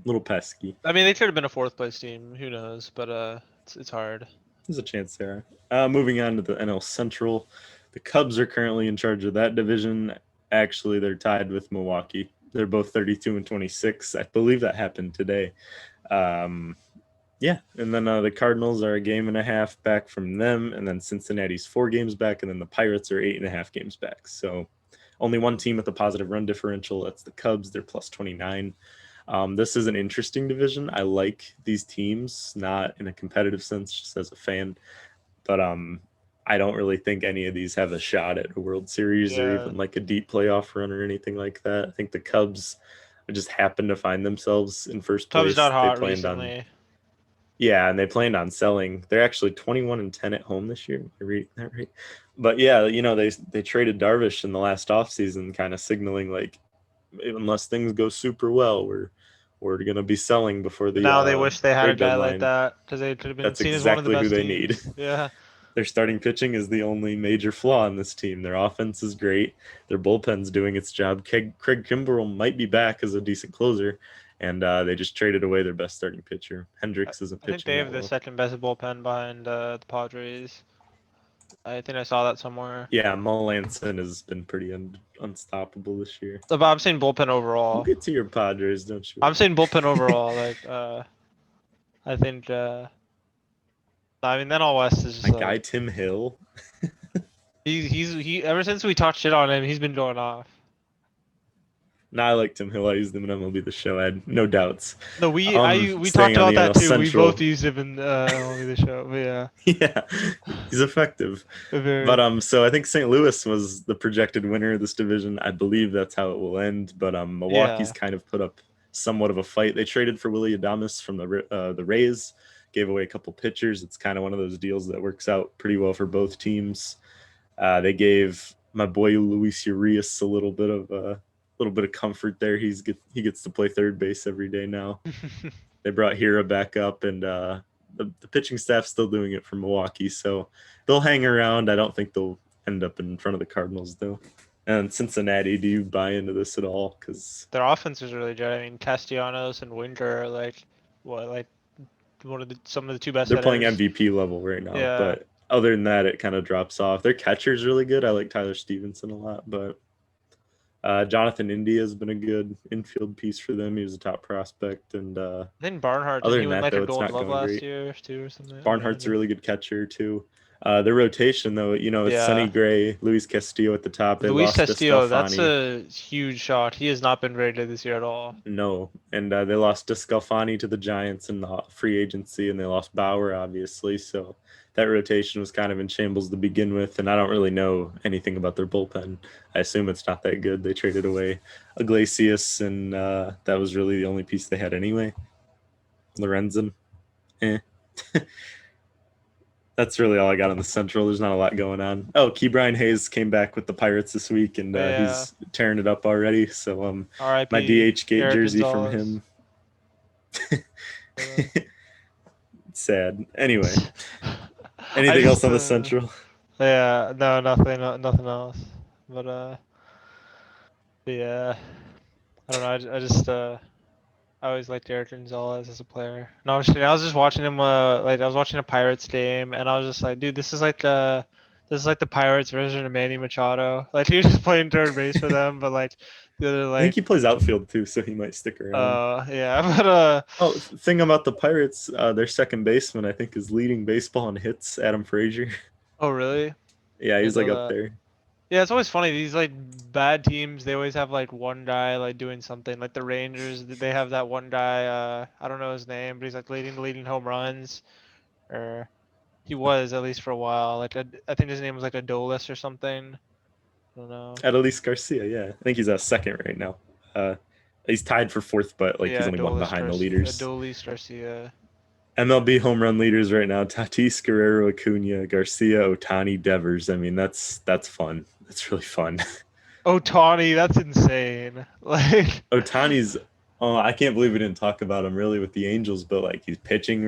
little pesky. I mean, they could have been a fourth place team. Who knows? But it's hard. There's a chance there. Moving on to the NL Central, the Cubs are currently in charge of that division. Actually, they're tied with Milwaukee. They're both 32 and 26. I believe that happened today. Yeah, and then the Cardinals are a game and a half back from them, and then Cincinnati's 4 games back, and then the Pirates are 8.5 games back. So only one team with a positive run differential. That's the Cubs. They're plus 29. This is an interesting division. I like these teams, not in a competitive sense, just as a fan. But I don't really think any of these have a shot at a World Series or even like a deep playoff run or anything like that. I think the Cubs just happened to find themselves in first place. Cubs got hot they planned recently. on, yeah, and they planned on selling. They're actually 21 and 10 at home this year. Am I reading that right? But yeah, they traded Darvish in the last offseason, kind of signaling like unless things go super well, we're gonna be selling before the now they wish they had a trade guy deadline. like that because they could have been That's seen as one of the exactly who best they teams. need. Yeah. Their starting pitching is the only major flaw in this team. Their offense is great. Their bullpen's doing its job. Craig Kimbrell might be back as a decent closer, and they just traded away their best starting pitcher. Hendricks isn't I think pitching they that have the well. second best bullpen behind the Padres. I think I saw that somewhere. Yeah, Melanson has been pretty unstoppable this year. But I'm saying bullpen overall. We'll get to your Padres, don't you? I'm saying bullpen overall. Like, I think. I mean, then all West is just My like guy Tim Hill. he. Ever since we talked shit on him, he's been going off. Nah, I like Tim Hill. I used him in MLB The Show. I had no doubts. No, we Staying talked on about the that NL too. We Central. both used him in MLB The Show. But yeah, Yeah, he's effective. very. But so I think St. Louis was the projected winner of this division. I believe that's how it will end. But Milwaukee's kind of put up somewhat of a fight. They traded for Willie Adames from the Rays, gave away a couple pitchers. It's kind of one of those deals that works out pretty well for both teams. They gave my boy Luis Urias a little bit of comfort there. He gets to play third base every day now. They brought Hira back up, and the pitching staff's still doing it for Milwaukee, so they'll hang around. I don't think they'll end up in front of the Cardinals though. And Cincinnati, do you buy into this at all? Because their offense is really good. I mean, Castellanos and Winter are like some of the two best. They're playing hitters. MVP level right now, but other than that, it kind of drops off. Their catcher's really good. I like Tyler Stevenson a lot, but Jonathan India has been a good infield piece for them. He was a top prospect, and then Barnhart. Other he than won that, like though, a it's Gold not Glove going last great. year too, or something. Barnhart's a really good catcher too. Their rotation, though, it's Sonny Gray, Luis Castillo at the top. Luis Castillo, that's a huge shot. He has not been very good this year at all. No, and they lost DeScalfani to the Giants in the free agency, and they lost Bauer, obviously. So that rotation was kind of in shambles to begin with, and I don't really know anything about their bullpen. I assume it's not that good. They traded away Iglesias, and that was really the only piece they had anyway. Lorenzen, That's really all I got on the Central. There's not a lot going on. Oh, Ke'Bryan Hayes came back with the Pirates this week, and he's tearing it up already. So my DH gate jersey from him. Sad. Anyway, anything else on the Central? Yeah, no, nothing else. But yeah, I don't know. I just I always liked Eric Gonzalez as a player. No, I'm just kidding. I was just watching him. I was watching a Pirates game, and I was just like, dude, this is like the Pirates version of Manny Machado. Like he was just playing third base for them, but like the other I think he plays outfield too, so he might stick around. Yeah, but thing about the Pirates, their second baseman I think is leading baseball in hits, Adam Frazier. Oh really? Yeah, he's like up there. Yeah, it's always funny. These like bad teams, they always have like one guy like doing something. Like the Rangers, they have that one guy. I don't know his name, but he's like leading home runs, or he was at least for a while. Like I think his name was like Adolis or something. I don't know. Adolis Garcia, yeah. I think he's second right now. He's tied for fourth, but like he's only one behind the leaders. Adolis Garcia. MLB home run leaders right now: Tatis, Guerrero, Acuna, Garcia, Ohtani, Devers. I mean, that's fun. That's really fun. Ohtani, that's insane. Like Ohtani's. Oh, I can't believe we didn't talk about him really with the Angels, but like he's pitching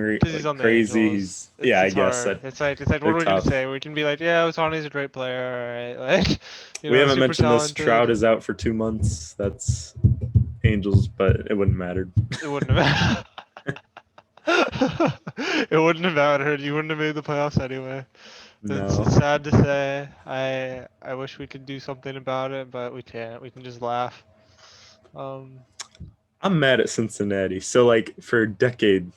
crazy. He's I guess hard. It's like what are we gonna say? We can be like, yeah, Ohtani's a great player, all right. Like we haven't mentioned this. Trout is out for 2 months. That's Angels, but it wouldn't matter. It wouldn't have. It wouldn't have mattered. You wouldn't have made the playoffs anyway. No, It's sad to say. I wish we could do something about it, but we can't. We can just laugh. Um, I'm mad at Cincinnati. So like for a decade,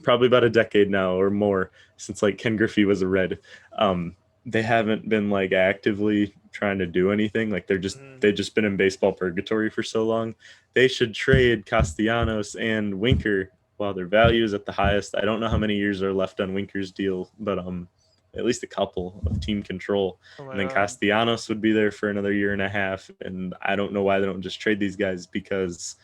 probably about a decade now or more since like Ken Griffey was a Red, um, they haven't been like actively trying to do anything. Like mhm. they've just been in baseball purgatory for so long. They should trade Castellanos and Winker while their value is at the highest. I don't know how many years are left on Winker's deal, but at least a couple of team control. Oh my And then God. Castellanos would be there for another year and a half. And I don't know why they don't just trade these guys because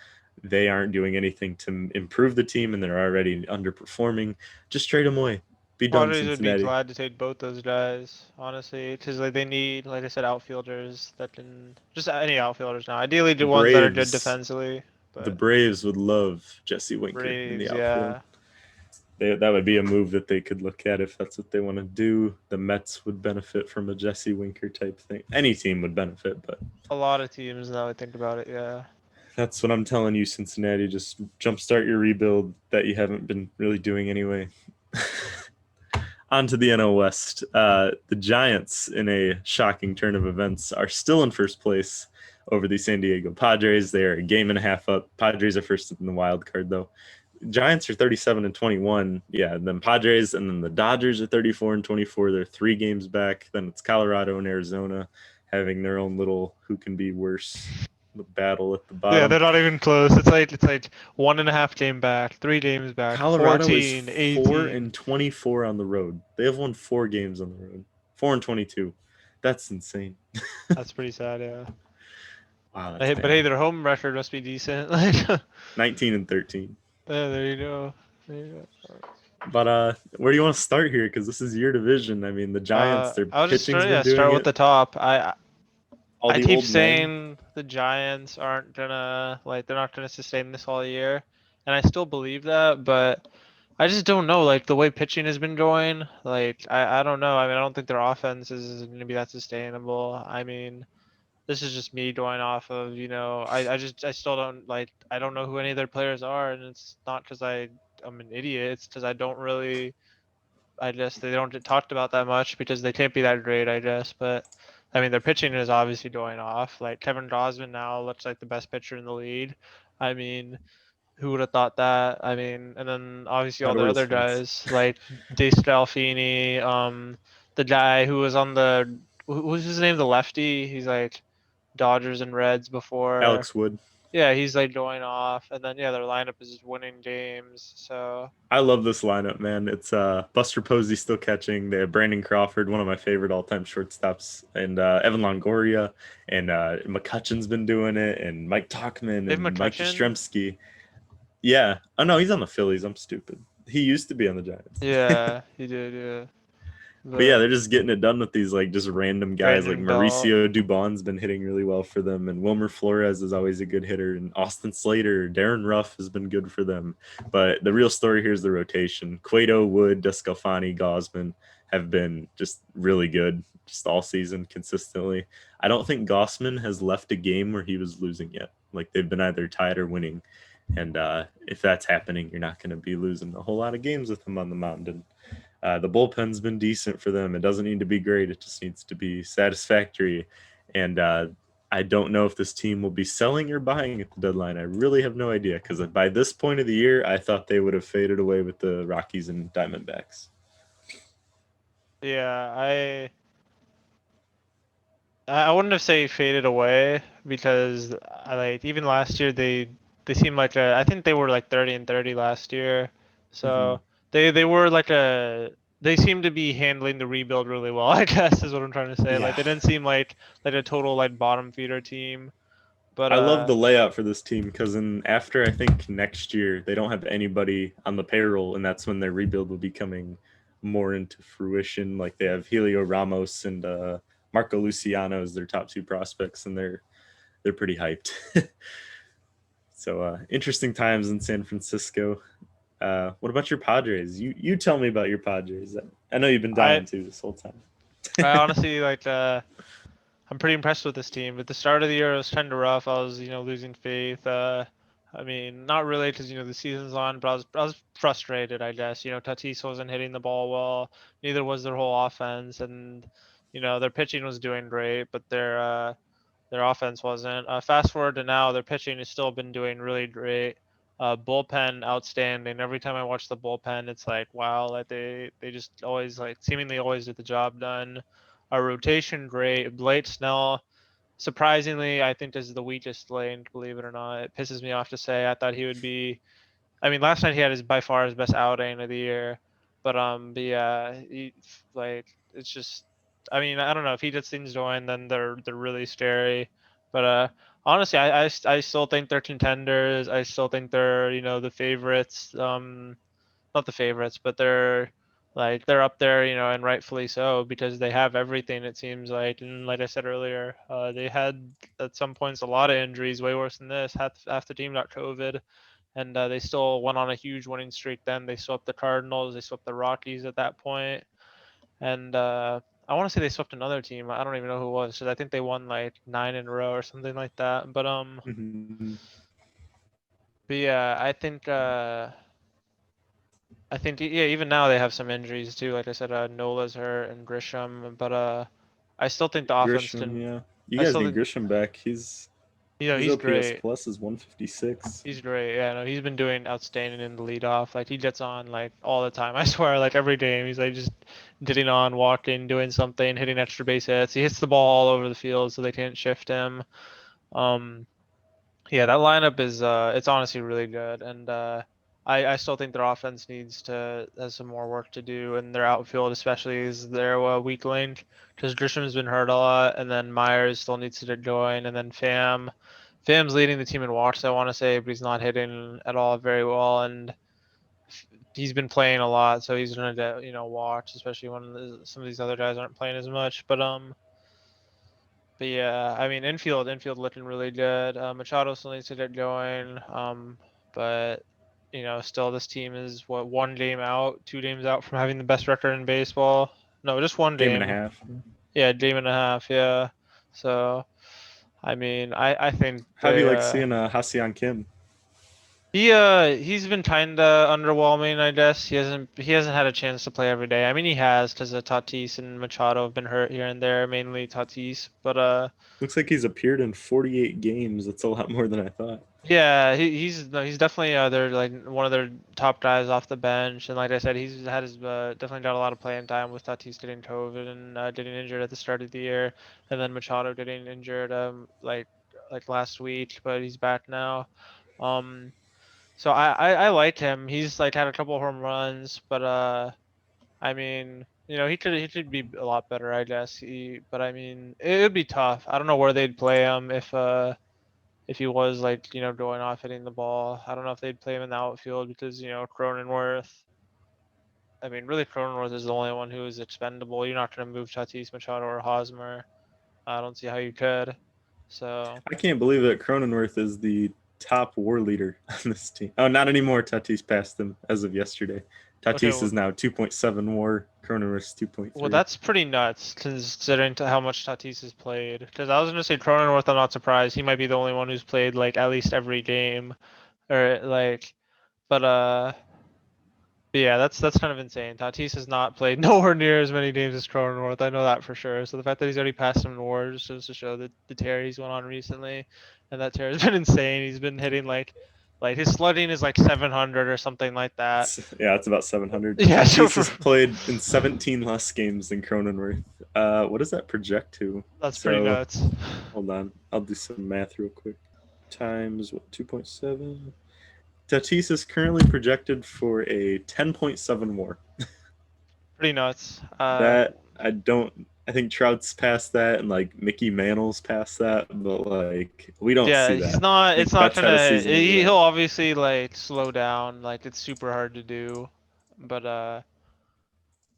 they aren't doing anything to improve the team and they're already underperforming. Just trade them away. Be done, Padres would be Cincinnati. glad to take both those guys, honestly, because like they need, like I said, outfielders that can just any outfielders now. Ideally, The the ones that are good Braves, defensively, the but Braves would love Jesse Winker in the Braves, outfield. yeah, That would be a move that they could look at if that's what they want to do. The Mets would benefit from a Jesse Winker type thing. Any team would benefit, but a lot of teams now I think about it, yeah. that's what I'm telling you, Cincinnati. Just jumpstart your rebuild that you haven't been really doing anyway. On to the NL West. The Giants, in a shocking turn of events, are still in first place over the San Diego Padres. They are a game and a half up. Padres are first in the wild card, though. Giants are 37 and 21. Yeah, and then Padres and then the Dodgers are 34 and 24. They're 3 games back. Then it's Colorado and Arizona having their own little who can be worse battle at the Yeah, bottom. they're not even close. It's like 1.5 game back, 3 games back, Colorado is 14, 4 18. and 24 on the road. They have won 4 games on the road. 4 and 22. That's insane. That's pretty sad, yeah. Wow, that's But hey, bad. their home record must be decent. Like, 19 and 13. there you go. There you go. But where do you want to start here? Because this is your division. I mean, the Giants, their I'll just pitching's start. been Yeah, doing start with it. the top. I All I the keep old men. saying the Giants aren't gonna like they're not gonna sustain this all year, and I still believe that, but I just don't know. Like the way pitching has been going, like I don't know. I mean, I don't think their offense is gonna be that sustainable. I mean, this is just me going off of I still don't like I don't know who any of their players are, and it's not because I'm an idiot. It's because I don't really I guess they don't get talked about that much because they can't be that great, I guess. But I mean, their pitching is obviously going off. Like Kevin Gosman now looks like the best pitcher in the league. I mean, who would have thought that? I mean, and then obviously all Not the Orioles other fans. guys like DeScalfini, the guy who was on the who's his name, the lefty. He's like Dodgers and Reds before. Alex Wood. Yeah, he's like going off, and then yeah, their lineup is just winning games. So I love this lineup, man. It's Buster Posey still catching. They have Brandon Crawford, one of my favorite all-time shortstops, and Evan Longoria, and McCutcheon's been doing it, and Mike Talkman Dave and Mike McCutcheon. Yastrzemski. Yeah. Oh no, he's on the Phillies. I'm stupid. He used to be on the Giants. Yeah, he did. Yeah, But yeah, but they're just getting it done with these like just random guys. Like Brandon Belt. Mauricio Dubon's been hitting really well for them, and Wilmer Flores is always a good hitter, and Austin Slater, Darren Ruff has been good for them. But the real story here is the rotation. Cueto, Wood, Descalfani, Gosman have been just really good just all season consistently. I don't think Gossman has left a game where he was losing yet. Like they've been either tied or winning. And if that's happening, you're not going to be losing a whole lot of games with him on the mound. And the bullpen's been decent for them. It doesn't need to be great. It just needs to be satisfactory. And I don't know if this team will be selling or buying at the deadline. I really have no idea because by this point of the year, I thought they would have faded away with the Rockies and Diamondbacks. Yeah, I wouldn't have say faded away because I like even last year they seemed like I think they were like 30 and 30 last year, Mm-hmm. so they were like they seemed to be handling the rebuild really well. I guess is what I'm trying to say. Like Yeah. they didn't seem like a total like bottom feeder team, but I love the layout for this team because after I think next year they don't have anybody on the payroll, and that's when their rebuild will be coming more into fruition. Like they have Helio Ramos and Marco Luciano as their top 2 prospects, and they're pretty hyped. So interesting times in San Francisco. What about your Padres? You tell me about your Padres. I know you've been I dying to this whole time. I honestly like I'm pretty impressed with this team. At the start of the year, it was kind of rough. I was losing faith. I mean, not really because the season's on, but I was frustrated. I guess Tatis wasn't hitting the ball well. Neither was their whole offense, and their pitching was doing great, but their offense wasn't. Fast forward to now, their pitching has still been doing really great. Bullpen outstanding. Every time I watch the bullpen, it's like wow, like they just always like seemingly always get the job done. Our rotation great. Blake Snell, surprisingly, I think this is the weakest link. Believe it or not, it pisses me off to say. I thought he would be. I mean, last night he had his by far his best outing of the year, but yeah, like it's just. I mean, I don't know if he gets things going, then they're really scary. But honestly, I still think they're contenders. I still think they're the favorites. Not the favorites, but they're up there, and rightfully so because they have everything. It seems like, and like I said earlier, they had at some points a lot of injuries, way worse than this. Half the team got COVID, and they still went on a huge winning streak. Then they swept the Cardinals, they swept the Rockies at that point, and I want to say they swept another team. I don't even know who it was because I think they won like 9 in a row or something like that. Mhm. But yeah, I think yeah, even now they have some injuries too. Like I said, Nola's hurt and Grisham, but I still think the offense Grisham, can. yeah. You I guys still need think Grisham back. His he's OPS great. plus is 156. He's great. Yeah, no, he's been doing outstanding in the leadoff. Like he gets on like all the time. I swear, like every game, he's like just getting on, walking, doing something, hitting extra base hits. He hits the ball all over the field, so they can't shift him. Um, Yeah, that lineup is it's honestly really good, and I still think their offense needs to has some more work to do, and their outfield especially is their weak link because Grisham's been hurt a lot, and then Myers still needs to join, and then Fam's leading the team in walks, I want to say, but he's not hitting at all very well, and he's been playing a lot, so he's gonna get walks, especially when some of these other guys aren't playing as much, but yeah, I mean infield looking really good. Machado still needs to get going. But still this team is what 1 game out, 2 games out from having the best record in baseball. No, just one Game and a game. half. Yeah, game and a half. Yeah. So I mean, I think How do you they like seeing Hasian Kim? he's been kinda underwhelming, I guess. He hasn't had a chance to play every day. I mean, he has because Tatis and Machado have been hurt here and there, mainly Tatis. But Looks like he's appeared in 48 games. That's a lot more than I thought. yeah, he's no, he's definitely they're like one of their top guys off the bench, and like I said, he's had his definitely got a lot of playing time with Tatis getting COVID and getting injured at the start of the year, and then Machado getting injured like last week, but he's back now. Um, so I like him. He's like had a couple of home runs, but I mean he could be a lot better, I guess. But I mean it would be tough. I don't know where they'd play him if he was like going off hitting the ball. I don't know if they'd play him in the outfield because Cronenworth. I mean, really, Cronenworth is the only one who is expendable. You're not going to move Tatis Machado or Hosmer. I don't see how you could. So I can't believe that Cronenworth is the top WAR leader on this team. Oh, not anymore. Tatis passed him as of yesterday. okay, Tatis is now 2.7 WAR. Cronenworth's well 2.3. that's pretty nuts considering to how much Tatis has played. Because I was going to say Cronenworth, I'm not surprised. He might be the only one who's played like at least every game, or like, but. But yeah, that's kind of insane. Tatis has not played nowhere near as many games as Cronenworth. I know that for sure. So the fact that he's already passed him in WAR just goes to show that the tear he's went on recently, and that tear has been insane. He's been hitting like his slugging is like 700 or something like that. Yeah, it's about 700. Yeah, so Tatis for has played in 17 less games than Cronenworth. What does that project to? that's pretty So, nuts. hold on. I'll do some math real quick. Times what? 2.7. Tatis is currently projected for a 10.7 WAR. Pretty nuts. That I don't. I think Trout's past that, and like Mickey Mantle's past that, but like we don't Yeah, see he's that. not. I It's think not Betts had a gonna. season over He'll that. obviously like slow down. Like it's super hard to do, but I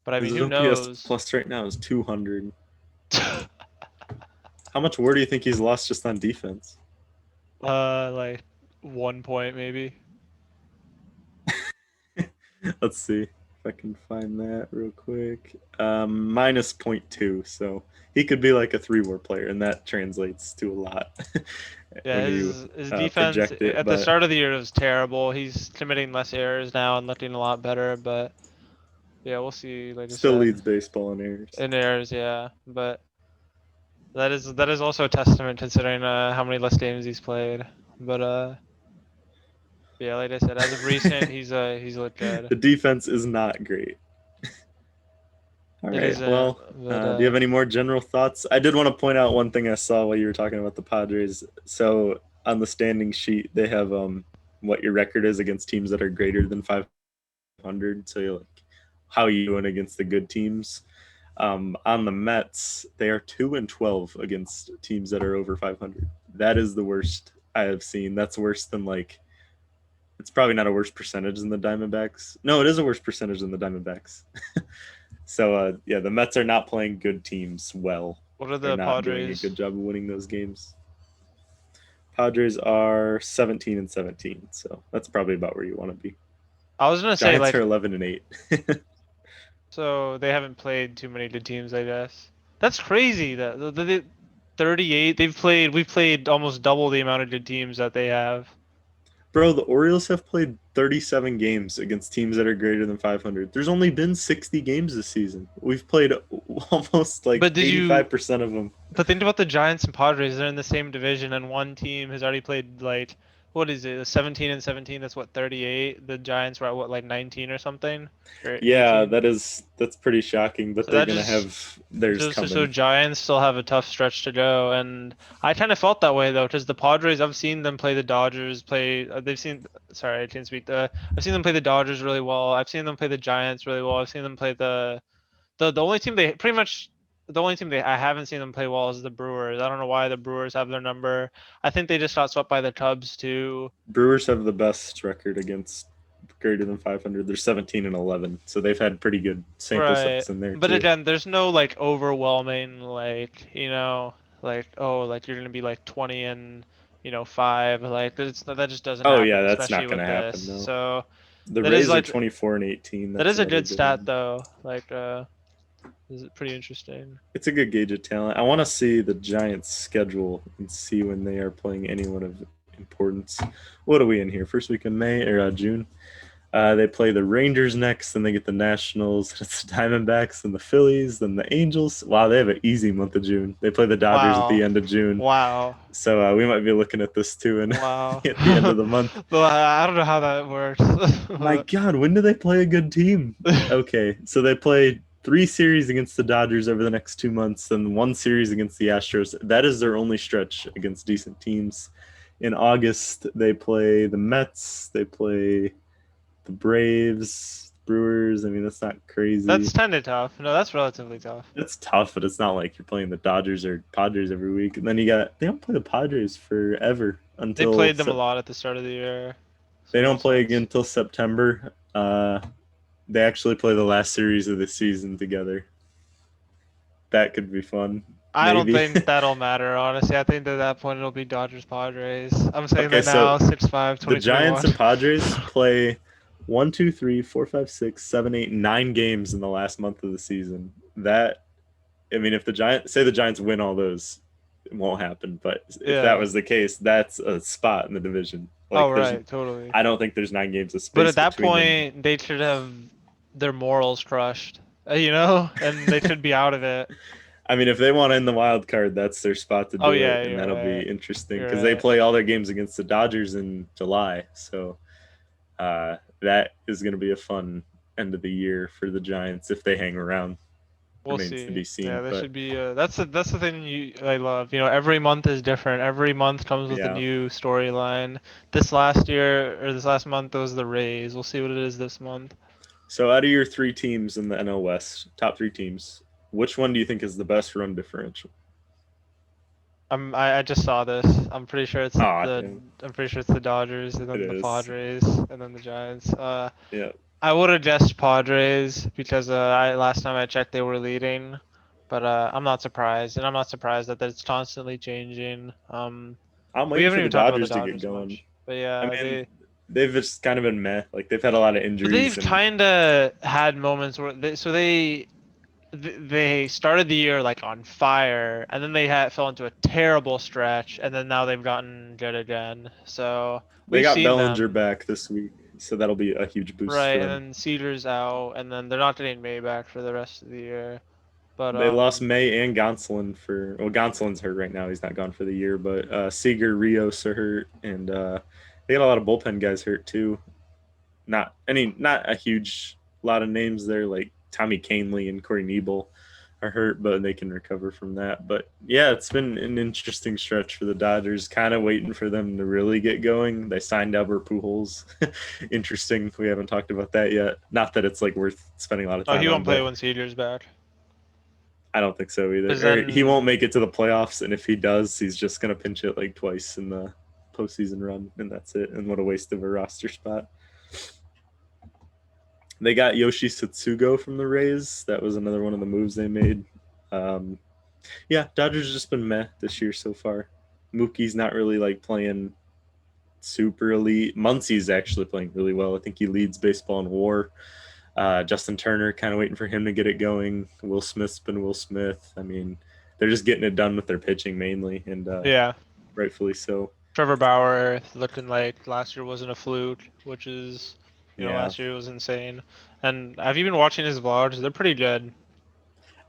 mean, His who OPS knows? plus right now is 200. How much WAR do you think he's lost just on defense? Like 1 point maybe. Let's see. If I can find that real quick. Minus point 0.2, so he could be like a 3 WAR player, and that translates to a lot Yeah, when you his defense project it. at the But start of the year was terrible. He's committing less errors now and looking a lot better, but yeah, we'll see, like I still said. leads baseball in errors. In errors, yeah. But that is also a testament considering how many less games he's played. But yeah, like I said, as of recent, he's looked good. The defense is not great. All It right. isn't, Well, but do you have any more general thoughts? I did want to point out one thing I saw while you were talking about the Padres. So on the standing sheet, they have what your record is against teams that are greater than 500. So you're like how you doing against the good teams. On the Mets, they are 2-12 against teams that are over 500. That is the worst I have seen. That's worse than like. It's probably not a worse percentage than the Diamondbacks. No, it is a worse percentage than the Diamondbacks. So yeah, the Mets are not playing good teams well. what are They're the not doing a Padres? good job of winning those games. Padres are 17-17, so that's probably about where you want to be. I was gonna say Giants like are 11-8. so they haven't played too many good teams, I guess. That's crazy. That the 38 we've played almost double the amount of good teams that they have. Bro, the Orioles have played 37 games against teams that are greater than 500. There's only been 60 games this season. We've played almost like But did you 85% of them. But think about the Giants and Padres. They're in the same division, and one team has already played like what is it, 17 and 17? That's what 38. The Giants were at what like 19 or something, or Yeah, 18. that's pretty shocking, but So they're that gonna just have theirs so coming. Giants still have a tough stretch to go, and I kind of felt that way though, because the Padres. I've seen them play the Dodgers. They've seen. Sorry, I can't speak. I've seen them play the Dodgers really well. I've seen them play the Giants really well. I've seen them play the only team they pretty much the only team they I haven't seen them play well is the Brewers. I don't know why the Brewers have their number. I think they just got swept by the Cubs too. Brewers have the best record against greater than 500. They're 17-11, so they've had pretty good sample Right. sets in there But too. again, there's no like overwhelming like, like oh, like you're going to be like 20 and 5. Like that just doesn't Oh happen, yeah, that's especially not with gonna this. happen. No, So the that is Rays are like 24-18. that That's is a another good good stat one. though. Like this is pretty interesting. It's a good gauge of talent. I want to see the Giants' schedule and see when they are playing anyone of importance. What are we in here? First week in May or June? They play the Rangers next, then they get the Nationals, it's the Diamondbacks, and the Phillies, then the Angels. Wow, they have an easy month of June. They play the Dodgers at the Wow. end of June, Wow. so we might be looking at this too, and Wow. at the end of the month. Well, I don't know how that works. My God, when do they play a good team? Okay, so they play 3 series against the Dodgers over the next 2 months, then 1 series against the Astros. That is their only stretch against decent teams. In August, they play the Mets. They play the Braves, Brewers. I mean, that's not crazy. That's kind of tough. No, that's relatively tough. It's tough, but it's not like you're playing the Dodgers or Padres every week. And then they don't play the Padres forever They until played them a lot at the start of the year, they so don't that play again sucks. until September. They actually play the last series of the season together. That could be fun, I don't maybe. think that'll matter, honestly. I think at that point it'll be Dodgers Padres. I'm saying Okay, that now, so 6-5, the Giants 2021. and Padres play 1, 2, 3, 4, 5, 6, 7, 8, 9 games in the last month of the season. That I mean, if the Giants win all those, it won't happen. But if that Yeah. was the case, that's a spot in the division. Oh, Like right, totally. I don't think there's 9 games of But space at that between them. point, they should have their morals crushed, and they should be out of it. I mean, if they want to end the wild card, that's their spot to Oh do yeah, it, and you're that'll be right. interesting You're because they right. play all their games against the Dodgers in July. So that is going to be a fun end of the year for the Giants if they hang around. We'll Remains to see. be Yeah, seen, there but should be. That's the thing I love. Every month is different. Every month comes with a yeah. new storyline. This last month, it was the Rays. We'll see what it is this month. So out of your 3 teams in the NL West, top 3 teams, which one do you think is the best run differential? I just saw this. Ah, damn, I'm pretty sure it's the Dodgers and it then the is. Padres and then the Giants. Yeah. I would have guessed Padres because last time I checked they were leading, but I'm not surprised, and I'm not surprised that it's constantly changing. I'm We waiting haven't for the even talked about the Dodgers to get Dodgers going. much, but I yeah, mean, they've just kind of been meh. Like they've had a lot of But injuries they've and kind of had moments where they started the year like on fire, and then they had fell into a terrible stretch, and then now they've gotten good again. So they we've got seen Bellinger them, back this week, so that'll be a huge boost right? for And them. then Cedar's out, and then they're not getting May back for the rest of the year. But They lost May and Gonsolin for well, Gonsolin's hurt right now. He's not gone for the year, but Seager, Rios are hurt, and they got a lot of bullpen guys hurt too. Not a huge lot of names there like Tommy Canley and Corey Nebel are hurt, but they can recover from that. But yeah, it's been an interesting stretch for the Dodgers. Kind of waiting for them to really get going. They signed Albert Pujols. Interesting. We haven't talked about that yet. Not that it's like worth spending a lot of oh, time he on, won't play but when Cedar's back. I don't think so either. Because Or he won't then, make it to the playoffs, and if he does, he's just gonna pinch it like twice in the postseason run, and that's it. And what a waste of a roster spot. They got Yoshi Satsugo from the Rays. That was another one of the moves they made. Um, yeah, Dodgers just been meh this year so far. Mookie's not really like playing super elite. Muncie's actually playing really well. I think he leads baseball in WAR. Justin Turner, kind of waiting for him to get it going. Will Smith's been Will Smith. I mean, they're just getting it done with their pitching mainly, and yeah, rightfully so. Trevor Bauer looking like last year wasn't a fluke, which is, Yeah, last year was insane. And have you been watching his vlogs? They're pretty good.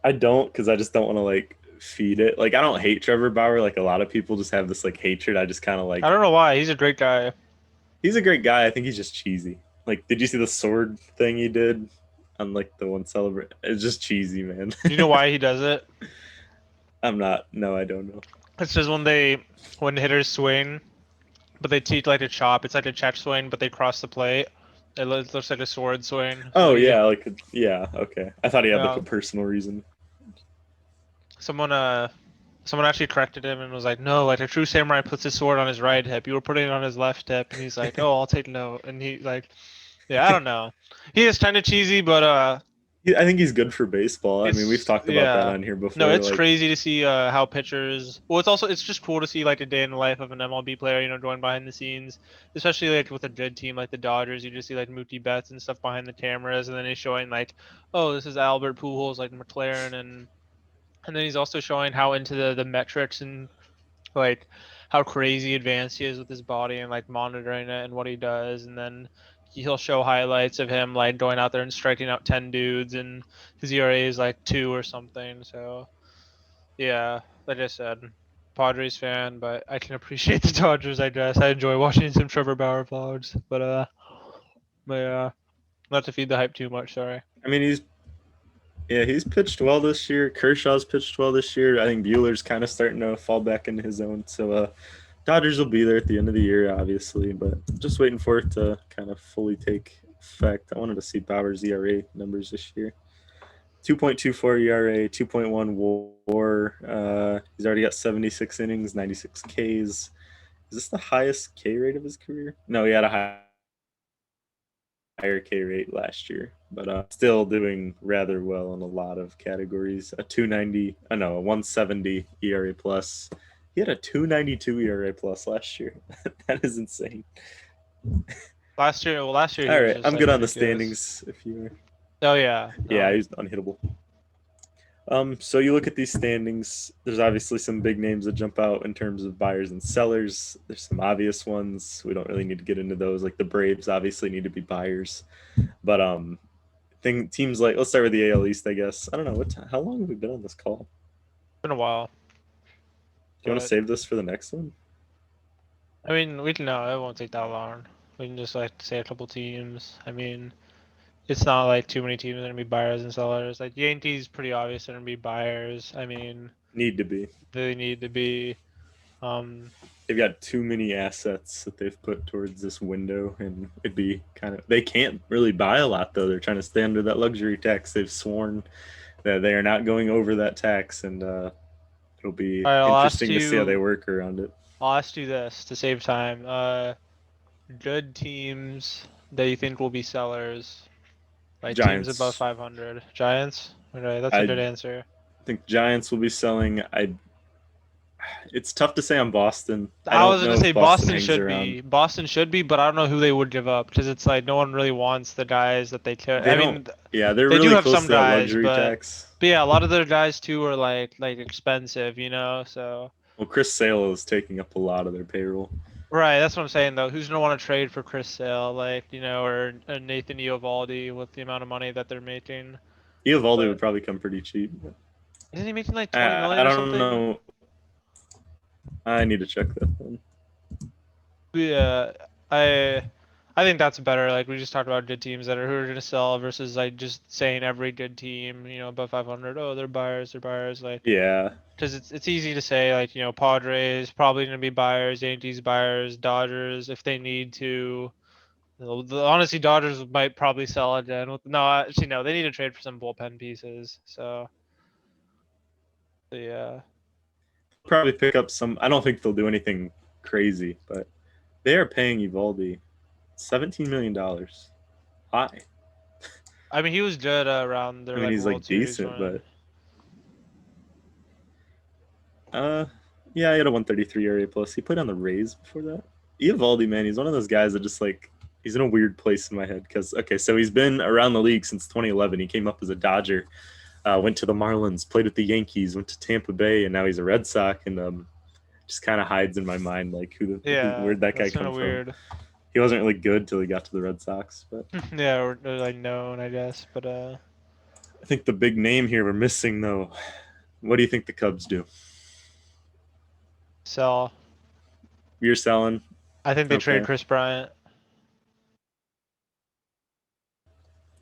I don't because I just don't want to like feed it. Like I don't hate Trevor Bauer. Like a lot of people just have this like hatred. I just kind of I like. don't know why. He's a great guy. He's a great guy. I think he's just cheesy. Like, did you see the sword thing he did on like the one celebrate? It's just cheesy, man. Do you know why he does it? I'm not. No, I don't know. It's just when hitters swing, but they teach like a chop. It's like a check swing, but they cross the plate. Looks like a sword swing. So Oh he, yeah, like yeah. Okay, I thought he had like yeah. a personal reason. Someone someone actually corrected him and was like, no, like a true samurai puts his sword on his right hip. You were putting it on his left hip, and he's like, oh, I'll take note. And he like, yeah, I don't know. He is kind of cheesy, but I think he's good for baseball. I mean, we've it's talked about that yeah. on here No, before. it's Like, crazy to see how pitchers. Well, it's just cool to see like a day in the life of an MLB player, going behind the scenes, especially like with a good team like the Dodgers. You just see like Mookie Betts and stuff behind the cameras, and then he's showing like, oh, this is Albert Pujols, like McLaren, and then he's also showing how into the metrics and like how crazy advanced he is with his body and like monitoring it and what he does, and then he'll show highlights of him like going out there and striking out 10 dudes, and his ERA is like 2 or something. So yeah, like I said, Padres fan, but I can appreciate the Dodgers. I guess I enjoy watching some Trevor Bauer vlogs, but not to feed the hype too much. Sorry. I mean, he's pitched well this year. Kershaw's pitched well this year. I think Bueller's kind of starting to fall back into his own. So Dodgers will be there at the end of the year, obviously, but just waiting for it to kind of fully take effect. I wanted to see Bauer's ERA numbers this year. 2.24 ERA, 2.1 WAR. He's already got 76 innings, 96 Ks. Is this the highest K rate of his career? No, he had a higher K rate last year, but still doing rather well in a lot of categories. A 290, no, a 170 ERA plus. He had a 292 ERA plus last year. That is insane. Last year, he All was right, just I'm like good on the ridiculous. standings. If you, Oh yeah, yeah, no. he's unhittable. So you look at these standings. There's obviously some big names that jump out in terms of buyers and sellers. There's some obvious ones. We don't really need to get into those. Like the Braves obviously need to be buyers, but teams like let's start with the AL East. I guess I don't know how long have we been on this call. Do Been a while, you want to but save this for the next one? I mean, we can know it won't take that long. We can just like say a couple teams. I mean, it's not like too many teams are gonna be buyers and sellers. Like Yankees, pretty obvious they're gonna be buyers. I mean, Need to be. they need to be. Um, They've got too many assets that they've put towards this window, and it'd be kind of they can't really buy a lot though. They're trying to stay under that luxury tax. They've sworn that they are not going over that tax, and it'll be all right, interesting to see how they work around it. I'll ask you this to save time. Good teams that you think will be sellers, like teams above Giants. 500. Giants. Okay, that's a I good answer. think Giants will be selling. It's tough to say on Boston. I I don't was know gonna if say Boston Boston hangs should around. be. Boston should be, but I don't know who they would give up because it's like no one really wants the guys that they took. They I don't. mean, Yeah, they're they do really have close some to that guys, luxury but tax. yeah, a lot of their guys too are like expensive, you know. So Well, Chris Sale is taking up a lot of their payroll. right, that's what I'm saying though. Who's gonna want to trade for Chris Sale, like you know, or Nathan Eovaldi with the amount of money that they're making? Eovaldi would But probably come pretty cheap. isn't he making like 20 I million or don't something? know. I need to check that one. Yeah, I think that's better. Like we just talked about good teams that are who are gonna sell versus like just saying every good team, you know, above 500, oh they're buyers, they're buyers. Like Yeah, because it's easy to say like you know Padres probably gonna be buyers, Yankees buyers, Dodgers if they need to. Honestly, Dodgers might probably sell again. No, actually no, they need to trade for some bullpen pieces. So yeah. probably pick up some. I don't think they'll do anything crazy, but they are paying Evaldi $17 million. High. I mean he was good around I their mean, like he's World like Series decent, run. but uh, yeah, he had a 133 area plus. He played on the Rays before that. Evaldi, man, he's one of those guys that just like he's in a weird place in my head because okay, so he's been around the league since 2011. He came up as a Dodger, went to the Marlins, played with the Yankees, went to Tampa Bay, and now he's a Red Sox. And just kind of hides in my mind like Yeah, where'd that guy that's kind come of from? weird. He wasn't really good till he got to the Red Sox, but Yeah, or like known, I guess. But I think the big name here we're missing though. What do you think the Cubs do? sell. You're selling, I think they trade okay. Chris Bryant.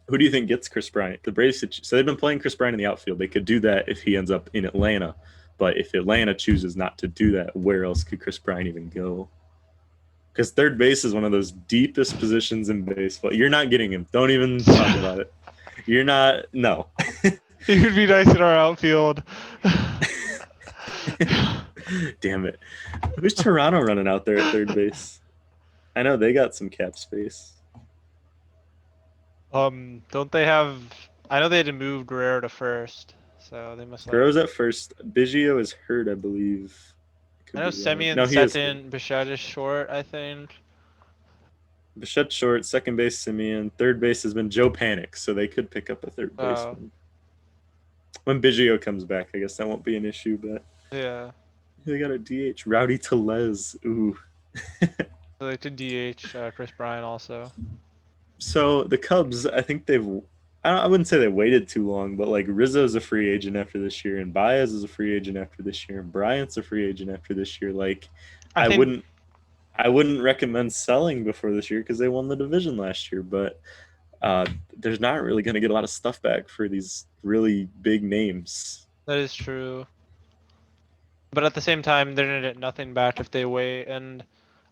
Who do you think gets Chris Bryant? The Braves, so they've been playing Chris Bryant in the outfield. They could do that if he ends up in Atlanta, but if Atlanta chooses not to do that, where else could Chris Bryant even go? Because third base is one of those deepest positions in baseball. You're not getting him. Don't even talk about it. You're not. No. He would be nice in our outfield. Damn it. Who's Toronto running out there at third base? I know they got some cap space. Don't they have? I know they had to move Guerrero to first, so they must like. Guerrero's at first. Biggio is hurt, I believe. I I could know be wrong. Semien No, he is hurt. second, Bichette is short. I think. Bichette short, second base Simeon. Third base has been Joe Panic, so they could pick up a third Oh, baseman. When Biggio comes back, I guess that won't be an issue, but yeah. they got a DH. Rowdy Telez. Ooh. So they could DH Chris Bryant also. So the Cubs, I think I wouldn't say they waited too long, but like Rizzo's a free agent after this year, and Baez is a free agent after this year, and Bryant's a free agent after this year. Like, I I think wouldn't, I wouldn't recommend selling before this year because they won the division last year. But there's not really going to get a lot of stuff back for these really big names. that is true. But at the same time, they're gonna get nothing back if they wait. And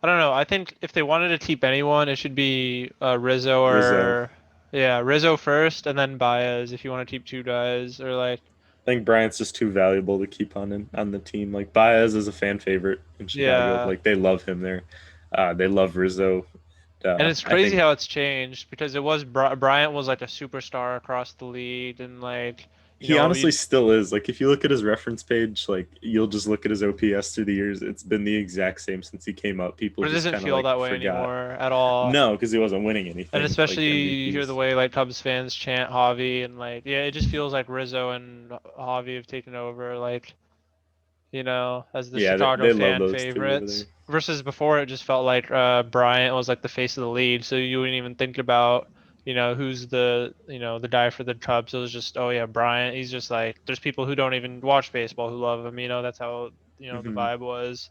I don't know. I think if they wanted to keep anyone, it should be Rizzo Rizzo, or yeah, Rizzo first, and then Baez if you want to keep two guys or like I think Bryant's just too valuable to keep on the team. Like Baez is a fan favorite in Chicago. yeah. Like they love him there. They love Rizzo. And it's I crazy think how it's changed because it was Bryant was like a superstar across the league and like you he know honestly still is. Like if you look at his reference page, like you'll just look at his OPS through the years. It's been the exact same since he came up. People but it just doesn't kind of feel like that way forgot. anymore at all. No, because he wasn't winning And anything like especially you hear the MVPs. way like Cubs fans chant Javi and like yeah, it just feels like Rizzo and Javi have taken over like you know as the Yeah, Chicago they love fan those two over favorites there. versus before it just felt like Bryant was like the face of the league, so you wouldn't even think about you know who's the you know the guy for the Cubs. It was just oh yeah Bryant. He's just like there's people who don't even watch baseball who love him. You know that's how you know the Hmm. vibe was.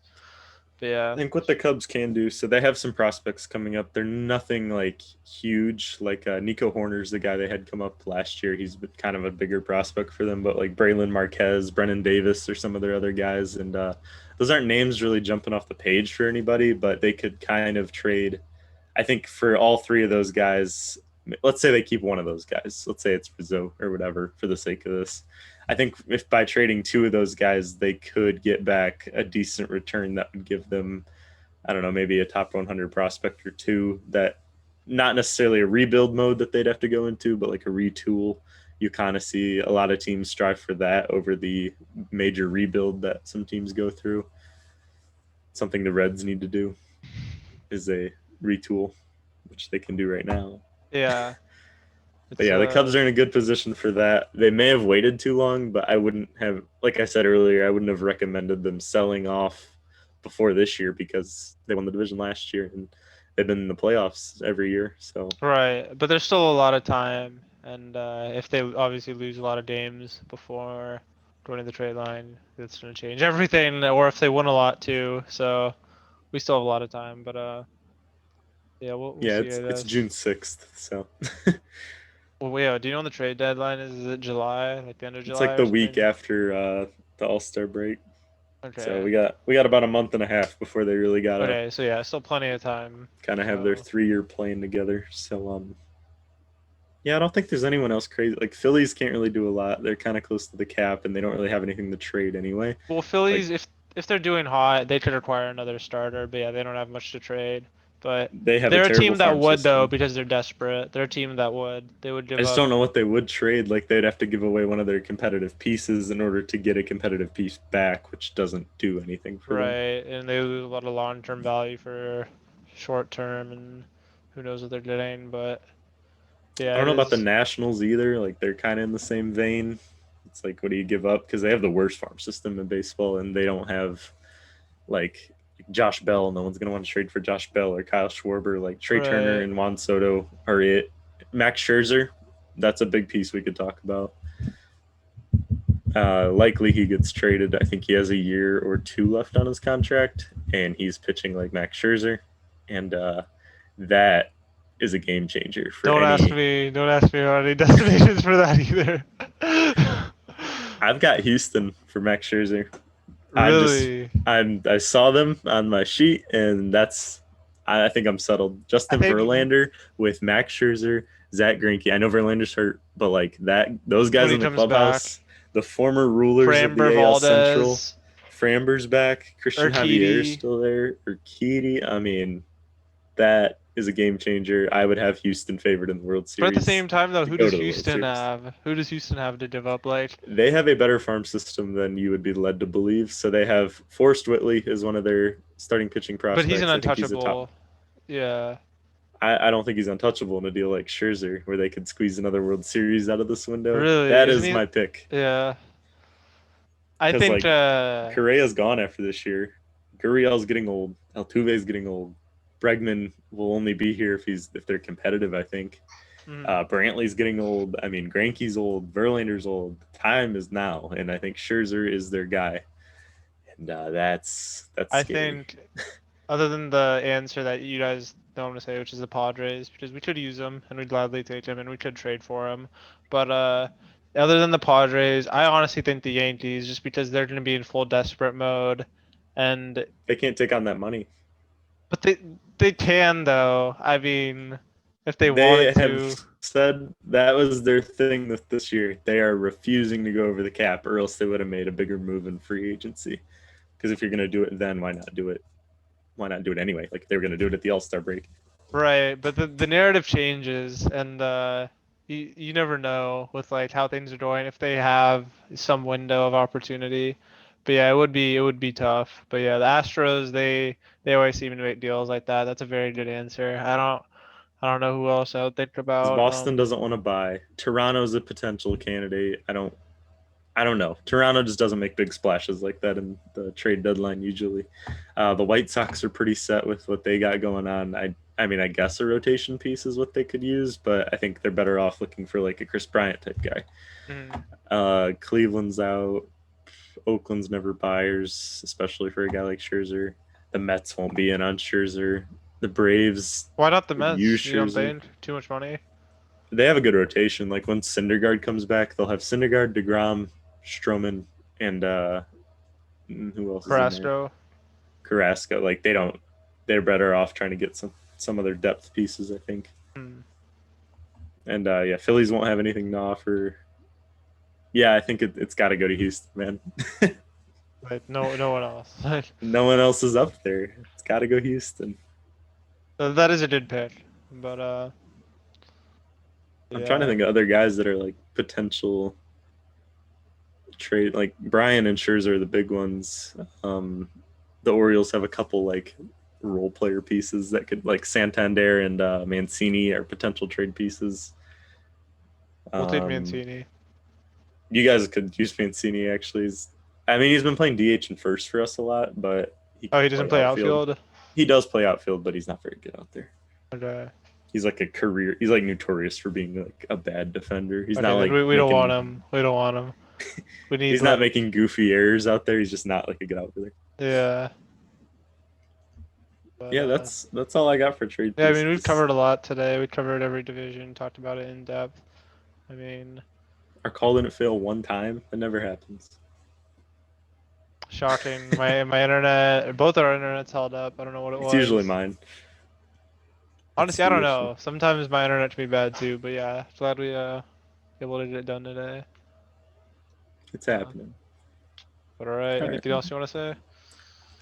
But yeah. I think what the Cubs can do, so they have some prospects coming up. They're nothing like huge. Like Nico Horner's the guy they had come up last year. He's been kind of a bigger prospect for them, but like Braylon Marquez, Brennan Davis, or some of their other guys, and those aren't names really jumping off the page for anybody, but they could kind of trade. I think for all three of those guys, let's say they keep one of those guys. Let's say it's Rizzo or whatever for the sake of this. I think if by trading two of those guys, they could get back a decent return that would give them, I don't know, maybe a top 100 prospect or two that not necessarily a rebuild mode that they'd have to go into, but like a retool you kind of see a lot of teams strive for that over the major rebuild that some teams go through. Something the Reds need to do is a retool, which they can do right now. Yeah. But It's yeah, the Cubs are in a good position for that. They may have waited too long, but I wouldn't have, like I said earlier, I wouldn't have recommended them selling off before this year because they won the division last year and they've been in the playoffs every year. So right, but there's still a lot of time, and if they obviously lose a lot of games before joining the trade line, it's gonna change everything. Or if they win a lot too, so we still have a lot of time. But yeah, we'll yeah, see, I it's guess. June 6th. So Well, yeah, do you know when the trade deadline is? Is it July, like the end of it's July like or the week something? after the All-Star break. So Okay. we got about a month and a half before they really gotta Okay, so yeah, still plenty of time. kind of have their So 3 year plan together. So yeah, I don't think there's anyone else crazy. Like Phillies can't really do a lot. They're kind of close to the cap, and they don't really have anything to trade anyway. well, Like Phillies, if they're doing hot, they could require another starter. But yeah, they don't have much to trade. But they have a they're a terrible team that farm would though system. because they're desperate. They're a team that would. They would I give just up. don't know what they would trade. Like they'd have to give away one of their competitive pieces in order to get a competitive piece back, which doesn't do anything for them. Right, and they lose a lot of long-term value for short-term, and who knows what they're getting. But I yeah, don't it know about the is. Nationals either. Like they're kind of in the same vein. It's like, what do you give up? Because they have the worst farm system in baseball, and they don't have like Josh Bell. No one's gonna want to trade for Josh Bell or Kyle Schwarber. Like Trey Turner Right. and Juan Soto are it. Max Scherzer, that's a big piece we could talk about. Likely he gets traded. I think he has a year or two left on his contract, and he's pitching like Max Scherzer, and that is a game changer for Don't ask any. me. Don't ask me about any destinations for that either. I've got Houston for Max Scherzer. I'm just Really, I saw them on my sheet, and I think I'm settled. I Justin think Verlander with Max Scherzer, Zach Greinke. I know Verlander's hurt, but like that, those when guys he in the comes back, clubhouse, the former rulers of Framber the AL Central, Valdez, Framber's back, Christian Javier's Urquidy. still there, Urquidy. I mean, that is a game changer. I would have Houston favored in the World But at the Series same time, though, to who go does to the World Houston Series. have? Who does Houston have to give up? Like, They have a better farm system than you would be led to believe. So they have Forrest Whitley is one of their starting pitching but he's an prospects. I think he's a top. untouchable. Yeah. I don't think he's untouchable in a deal like Scherzer, where they could squeeze another World Series out of this window. Really, That isn't is he? my pick Yeah. I because think. like Correa's gone after this year. Gurriel's getting old. Altuve's getting old. Bregman will only be here if they're competitive. I think. Mm, Brantley's getting old. I mean, Greinke's old. Verlander's old. The time is now, and I think Scherzer is their guy, and that's I scary. think, other than the answer that you guys don't want to say, which is the Padres, because we could use them and we'd gladly take them and we could trade for them. But other than the Padres, I honestly think the Yankees, just because they're going to be in full desperate mode, and They can't take on that money. but they can though. I mean, if they They wanted have to. said that was their thing this year. They are refusing to go over the cap, or else they would have made a bigger move in free agency. Because if you're going to do it, then why not do it? Why not do it anyway? Like they were going to do it at the All Star break. Right, but the narrative changes, and you never know with like how things are going if they have some window of opportunity. But yeah, it would be tough. But yeah, the Astros they always seem to make deals like that. That's a very good answer. I don't know who else I would think Because about. Boston doesn't want to buy. Toronto's a potential candidate. I don't know. Toronto just doesn't make big splashes like that in the trade deadline usually. The White Sox are pretty set with what they got going on. I mean, I guess a rotation piece is what they could use, but I think they're better off looking for like a Chris Bryant type guy. Mm. Cleveland's out. Oakland's never buyers, especially for a guy like Scherzer. The Mets won't be in on Scherzer. The Braves Why not the could use Mets? You don't Scherzer. think too much money? They have a good rotation. Like when Syndergaard comes back, they'll have Syndergaard, DeGrom, Stroman, and who else is in there? Carrasco. Carrasco. Like they don't. They're better off trying to get some other depth pieces, I think. Hmm. And yeah, Phillies won't have anything to offer. Yeah, I think it's got to go to Houston, man. But no one else. No one else is up there. It's got to go Houston. That is a good pick. But I'm trying to yeah. think of other guys that are like potential trade, like Brian and Scherzer are the big ones. The Orioles have a couple like role player pieces that could, like Santander and Mancini are potential trade pieces. We'll take Um, Mancini. you guys could use Mancini actually. I mean, he's been playing DH and first for us a lot, but he Oh, could he doesn't play play outfield. outfield. He does play outfield, but he's not very good out there. Okay. He's like a career. He's like notorious for being like a bad defender. He's Okay, not then like we don't want making. him. We don't want him. We need He's not like making goofy errors out there. He's just not like a good outfielder. yeah. But Yeah, that's all I got for trade yeah, I mean we've pieces. covered a lot today. We covered every division, talked about it in depth. I mean, Our call didn't fail one time. That never happens. shocking. My internet, both our internets held up. I don't know what it It's usually was. mine. That's Honestly, I the don't issue. know. Sometimes my internet can be bad too. But yeah, glad we able to get it done today. It's Uh, happening. but all right, All right. anything else you want to say?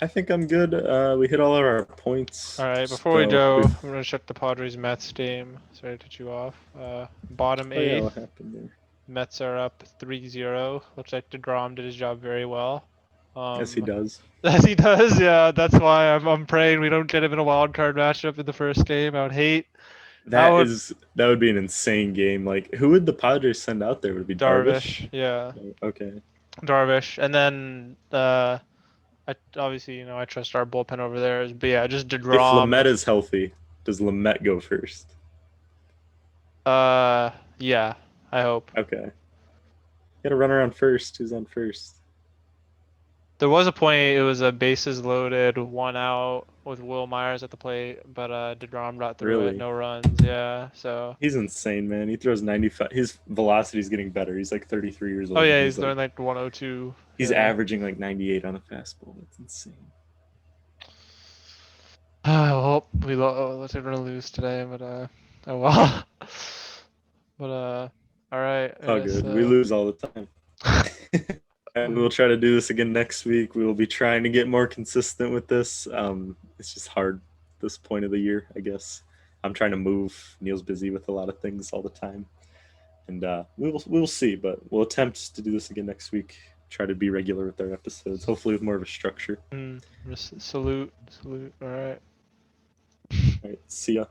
I think I'm good. We hit all of our points. All right, before we So go, we've. I'm gonna check the Padres Mets game. Sorry to cut you off. Bottom Oh yeah, eighth, what happened there? Mets are up 3-0. Looks like DeGrom did his job very well. Yes, he does. As he does, yeah. That's why I'm praying we don't get him in a wild card matchup in the first game. I would hate. I would That would be an insane game. Like, who would the Padres send out there? Would it be Darvish? Darvish, yeah, Okay. Darvish, and then I obviously I trust our bullpen over there. But yeah, just If Lamet DeGrom. is healthy, does Lamet go first? Yeah, I hope. Okay. Got to run around first. Who's on first? There was a point it was a bases loaded, 1 out with Will Myers at the plate, but DeGrom got through it, Really? no runs. Yeah, so. He's insane, man. He throws 95. His velocity's getting better. He's like 33 years Oh old, and yeah, he's throwing like 102. he's Yeah. averaging like 98 on a fastball. That's insane. Well, we're gonna lose today, but oh well. But all right. It's all Yeah, good. We so lose all the time. And we'll try to do this again next week. We will be trying to get more consistent with this. It's just hard this point of the year, I guess. I'm trying to move. Neil's busy with a lot of things all the time, and we will see. But we'll attempt to do this again next week. Try to be regular with our episodes, hopefully with more of a structure. salute. All right. All right, see ya.